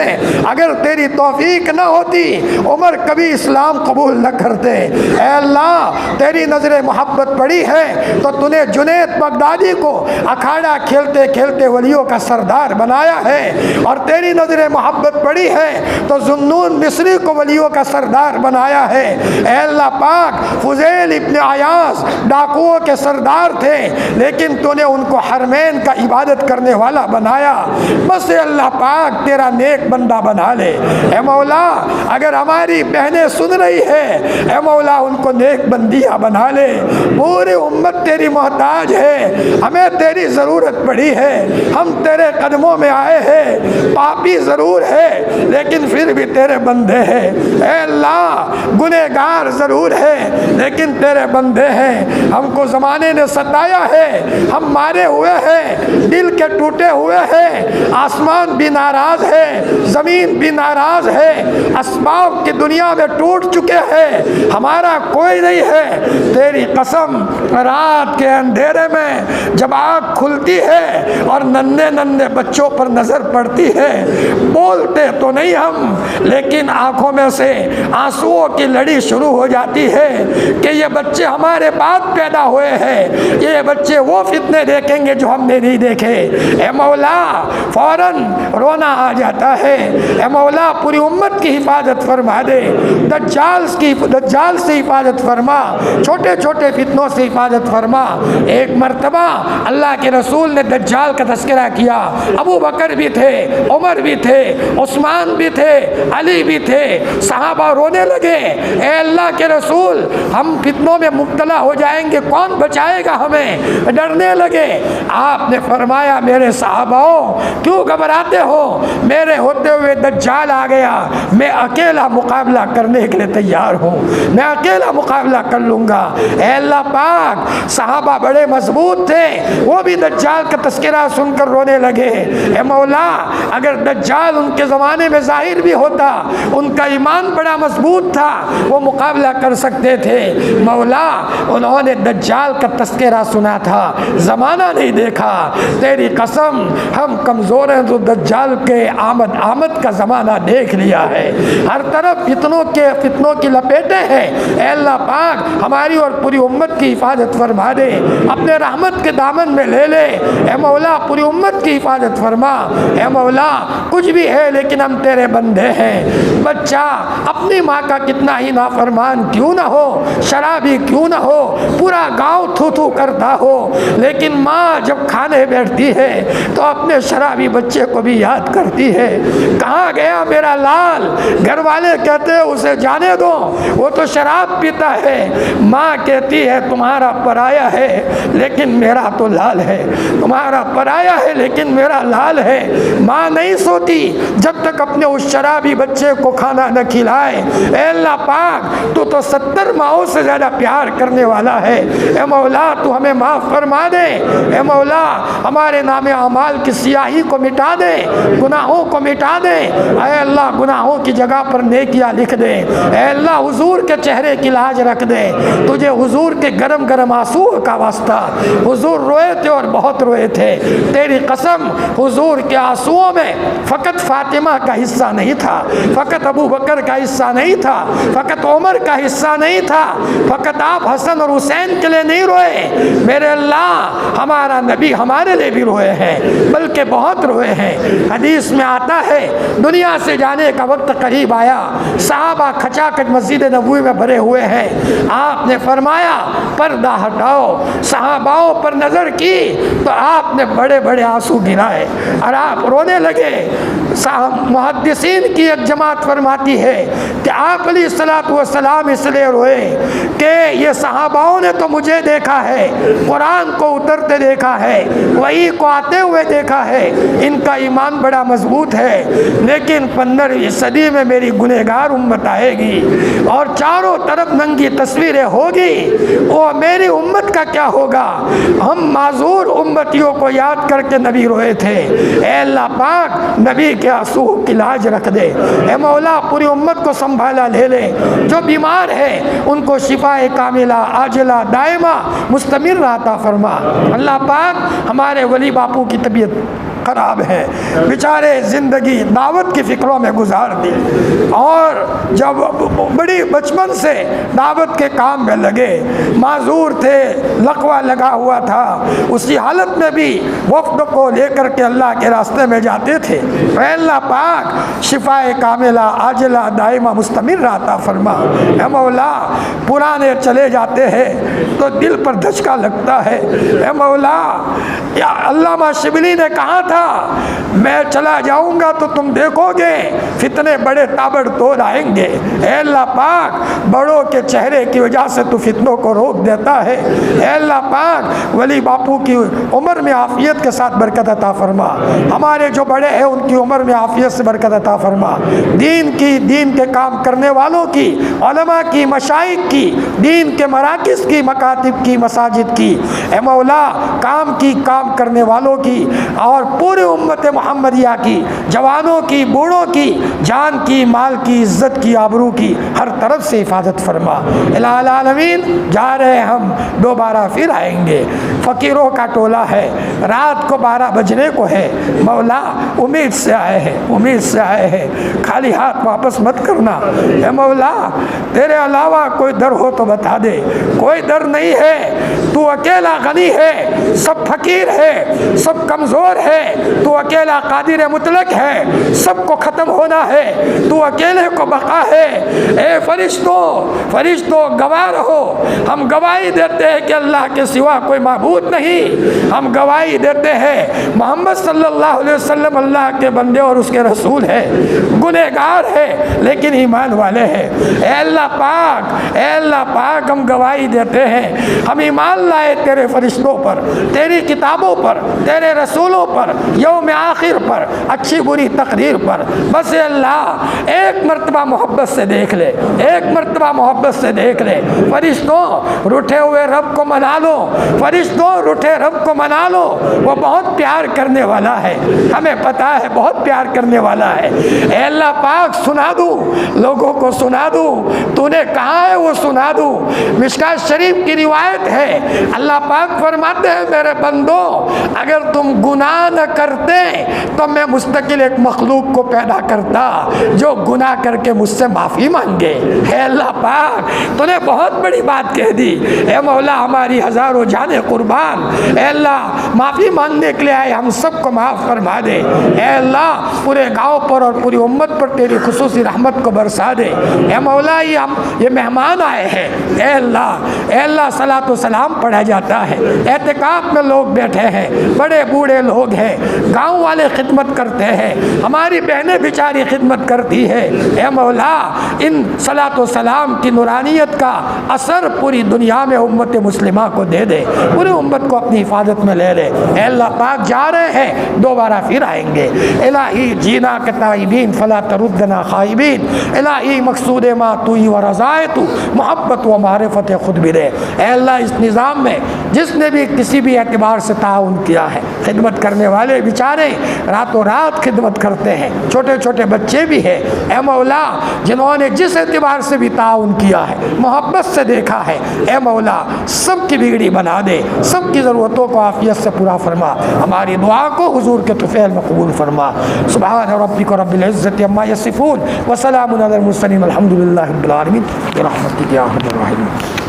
اگر تیری توفیق نہ ہوتی عمر کبھی اسلام قبول نہ کرتے۔ اے اللہ تیری نظر محبت پڑی ہے تو تو نے جنید بغدادی کو اکھاڑا کھیلتے کھیلتے ولیوں کا سردار بنایا ہے، اور تیری نظر محبت پڑی ہے تو ذوالنون مصری کو ولیوں کا سردار بنایا ہے۔ اے اللہ پاک فضیل ابن عیاض ڈاکوؤں کے سردار تھے، لیکن تو نے ان کو حرمین کا عبادت کرنے والا بنایا۔ بس اے اللہ پاک تیرا نیک بندہ بنا لے۔ اے مولا اگر ہماری بہنیں سن رہی ہے، اے مولا ان کو نیک بندیاں بنا لے۔ پوری امت تیری محتاج ہے، ہمیں تیری ضرورت پڑی ہے، ہم تیرے قدموں میں آئے ہیں، پاپی ضرور ہے لیکن پھر بھی تیرے بندے ہیں۔ اے اللہ گنہگار ضرور ہے لیکن تیرے بندے ہیں، ہم کو زمانے نے ستایا ہے، ہم مارے ہوئے ہیں، دل کے ٹوٹے ہوئے ہیں، آسمان بھی ناراض ہے، زمین بھی ناراض ہے، اسباب کی دنیا میں ٹوٹ چکے ہیں، ہمارا کوئی نہیں ہے۔ تیری قسم رات کے اندھیرے میں جب آنکھ کھلتی ہے اور ننھے ننھے بچوں پر نظر پڑتی ہے، بولتے تو نہیں ہم لیکن آنکھوں میں سے آنسوؤں کی لڑی شروع ہو جاتی ہے کہ یہ بچے ہمارے بعد پیدا ہوئے ہیں، یہ بچے وہ فتنے دیکھیں گے جو ہم نے نہیں دیکھے۔ اے مولا فوراً رونا آ جاتا ہے۔ اے مولا پوری امت کی حفاظت فرما دے، دجال سے حفاظت فرما، چھوٹے چھوٹے فتنوں سے حفاظت فرما۔ ایک مرتبہ اللہ کے رسول نے دجال کا تذکرہ کیا، ابو بکر بھی تھے، عمر بھی تھے، عثمان بھی تھے، علی بھی تھے، صحابہ رونے لگے، اے اللہ کے رسول ہم فتنوں میں مبتلا ہو جائیں گے، کون بچائے گا ہمیں؟ ڈرنے لگے۔ آپ نے فرمایا میرے صحاباؤں کیوں گھبراتے ہو، میرے ہوتے ہوئے دجال آ گیا، میں اکیلا مقابلہ کرنے کے لیے تیار ہوں، میں اکیلا مقابلہ کر لوں گا۔ اے اللہ پاک صحابہ بڑے مضبوط تھے، وہ بھی دجال کا تذکرہ سن کر رونے لگے۔ اے مولا اگر دجال ان کے زمانے میں ظاہر بھی ہوتا، ان کا ایمان بڑا مضبوط تھا، وہ مقابلہ کر سکتے تھے۔ مولا انہوں نے دجال کا تذکرہ سنا تھا، زمانہ نہیں دیکھا، تیری قسم ہم کمزور ہیں تو دجال کے آمد کا زمانہ دیکھ لیا ہے، ہر طرف فتنوں کی لپیٹیں ہیں۔ اے اللہ پاک ہماری اور پوری امت کی حفاظت فرما دے، اپنے رحمت کے دامن میں لے لے۔ اے مولا پوری امت کی حفاظت فرما۔ اے مولا کچھ بھی ہے لیکن ہم تیرے بندے ہیں۔ بچہ اپنی ماں کا کتنا ہی نافرمان کیوں نہ ہو، شرابی کیوں نہ ہو، پورا گاؤں تھو تھو کرتا ہو، لیکن ماں جب کھانے بیٹھتی ہے تو اپنے شرابی بچے کو بھی یاد کرتی ہے۔ کہاں گیا میرا لال؟ گھر والے کہتے ہیں اسے جانے دو، وہ تو شراب پیتا ہے۔ ماں کہتی ہے تمہارا پرایا ہے لیکن میرا تو لال ہے، تمہارا پرایا ہے لیکن میرا لال ہے۔ ماں نہیں سوتی جب تک اپنے اس شرابی بچے کو کھانا نہ کھلائے۔ اے اللہ پاک تو 70 ماؤں سے زیادہ پیار کرنے والا ہے۔ اے مولا تو ہمیں معاف فرما دے۔ اے مولا ہمارے نام اعمال کی سیاہی کو مٹا دے، گناہوں کو مٹا دے۔ اے اللہ گناہوں کی جگہ پر نیکیاں لکھ دے۔ اے اللہ حضور کے چہرے کی لاج رکھ دے۔ تجھے حضور کے گرم گرم آنسو کا واسطہ، حضور روئے تھے اور بہت روئے تھے، تیری قسم حضور کے آنسوؤں میں فقط فاطمہ کا حصہ نہیں تھا، فقط ابو بکر کا حصہ نہیں تھا، فقط عمر کا حصہ نہیں تھا، فقط آپ حسن اور حسین کے لیے نہیں روئے میرے اللہ، ہمارا نبی ہمارے لیے بھی روئے ہیں، بلکہ بہت روئے ہیں۔ حدیث میں آتا ہے دنیا سے جانے کا وقت قریب آیا، صحابہ کھچا کھچ مسجد نبوی میں بھرے ہوئے ہیں، آپ نے فرمایا پردہ ہٹاؤ۔ صحاباؤں پر نظر کی تو آپ نے بڑے بڑے آنسو گرائے اور آپ رونے لگے۔ محدثین کی ایک جماعت فرماتی ہے کہ آپ علیہ السلام اس لیے روئے کہ یہ صحاباؤں نے تو مجھے دیکھا ہے، قرآن کو اترتے دیکھا ہے، وحی کو آتے ہوئے دیکھا ہے، ان کا ایمان بڑا مضبوط ہے، لیکن 15ویں صدی میں میری گنہگار امت آئے گی اور چاروں طرف ننگی تصویریں ہوگی، وہ میری امت کا کیا ہوگا؟ ہم معذور امتیوں کو یاد کر کے نبی روئے تھے۔ اے اللہ پاک نبی کے آنسو کی لاج رکھ دے۔ اے مولا پوری امت کو سنبھالا لے لے، جو بیمار ہے ان کو شفا کاملہ عاجلہ دائمہ مستمر عطا فرما۔ اللہ پاک ہمارے ولی باپو کی طبیعت خراب ہے، بیچارے زندگی دعوت کی فکروں میں گزار دی اور جب بڑی بچپن سے دعوت کے کام میں لگے، معذور تھے، لقوہ لگا ہوا تھا، اسی حالت میں بھی وفد کو لے کر کے اللہ کے راستے میں جاتے تھے۔ اے اللہ پاک شفا کاملہ عاجلہ دائمہ مستمر عطا فرما۔ اے مولا پرانے چلے جاتے ہیں تو دل پر دھچکا لگتا ہے۔ اے مولا یا علامہ شبلی نے کہا تھا میں چلا جاؤں گا تو تم دیکھو گے فتنے بڑے تابڑ توڑ آئیں گے۔ اے اللہ پاک بڑوں کے چہرے کی وجہ سے تو فتنوں کو روک دیتا ہے۔ اے اللہ پاک ولی باپو کی عمر میں عافیت کے ساتھ برکت عطا فرما، ہمارے جو بڑے ہیں ان کی عمر میں عافیت سے برکت عطا فرما، دین کے کام کرنے والوں کی، علماء کی، مشائخ کی، دین کے مراکز کی، مکاتب کی، مساجد کی، اے مولا کام کرنے والوں کی اور پورے امت محمدیہ کی، جوانوں کی، بوڑھوں کی، جان کی، مال کی، عزت کی، آبرو کی ہر طرف سے حفاظت فرما۔ الہ العالمین جا رہے ہم، دوبارہ پھر آئیں گے، فقیروں کا ٹولہ ہے، رات کو 12 بجنے کو ہے، مولا امید سے آئے ہیں، امید سے آئے ہیں، خالی ہاتھ واپس مت کرنا۔ اے مولا تیرے علاوہ کوئی در ہو تو بتا دے، کوئی در نہیں ہے، تو اکیلا غنی ہے، سب فقیر ہے، سب کمزور ہے، تو اکیلا قادر مطلق ہے، سب کو ختم ہونا ہے، تو اکیلے کو بقا ہے۔ اے فرشتوں گواہ رہو، ہم گواہی دیتے ہیں کہ اللہ کے سوا کوئی معبود نہیں، ہم گواہی دیتے ہیں محمد صلی اللہ علیہ وسلم اللہ کے بندے اور اس کے رسول ہے، گنہگار ہے لیکن ایمان والے ہیں۔ اے اللہ پاک ہم گواہی دیتے ہیں، ہم ایمان لائے تیرے فرشتوں پر، تیری کتابوں پر، تیرے رسولوں پر، یوم آخر پر، اچھی بری تقدیر پر۔ بس اے اللہ ایک مرتبہ محبت سے دیکھ لے، ایک مرتبہ محبت سے دیکھ لے۔ فرشتوں روٹھے ہوئے رب کو منا لو، فرشتوں روٹھے رب کو منا لو، وہ بہت پیار کرنے والا ہے، ہمیں پتا ہے بہت پیار کرنے والا ہے۔ اے اللہ پاک سنا دوں، لوگوں کو سنا دوں، تو نے کہا ہے وہ سنا دوں۔ مشکات شریف کی روایت ہے، اللہ پاک فرماتے ہیں میرے بندو اگر تم گناہ نہ کرتے تو میں مستقل ایک مخلوق کو پیدا کرتا جو گناہ کر کے مجھ سے معافی مانگے۔ اے اللہ پاک تو نے بہت بڑی بات کہہ دی۔ اے مولا ہماری ہزاروں جانیں قربان مسلمان اے اللہ معافی مانگنے کے لیے آئے ہم سب کو معاف فرما دے اے اللہ پورے گاؤں پر اور پوری امت پر تیری خصوصی رحمت کو برسا دے اے مولا یہ مہمان آئے ہیں اے اللہ صلاۃ و سلام پڑھا جاتا ہے اعتکاف میں لوگ بیٹھے ہیں بڑے بوڑھے لوگ ہیں گاؤں والے خدمت کرتے ہیں ہماری بہنیں بیچاری خدمت کرتی ہے اے مولا ان صلاۃ و سلام کی نورانیت کا اثر پوری دنیا میں امت مسلمہ کو دے دے پوری امت کو اپنی حفاظت میں لے لے اے اللہ پاک جا رہے ہیں دوبارہ پھر آئیں گے الہی جینا کے تائبین فلا تردنا خائبین الہی مقصود ما توئی و رضائے تو محبت و معرفت خود بھی دے اے اللہ اس نظام میں جس نے بھی کسی بھی اعتبار سے تعاون کیا ہے خدمت کرنے والے بیچارے راتوں رات خدمت کرتے ہیں چھوٹے چھوٹے بچے بھی ہیں اے مولا جنہوں نے جس اعتبار سے بھی تعاون کیا ہے محبت سے دیکھا ہے اے مولا سب کی بگڑی بنا دے سب کی ضرورتوں کو عافیت سے پورا فرما ہماری دعا کو حضور کے طفیل میں قبول فرما سبحان ربک رب العزت عما یصفون وسلام علی المرسلین الحمد للہ رب العالمین برحمتک یا ارحم الراحمین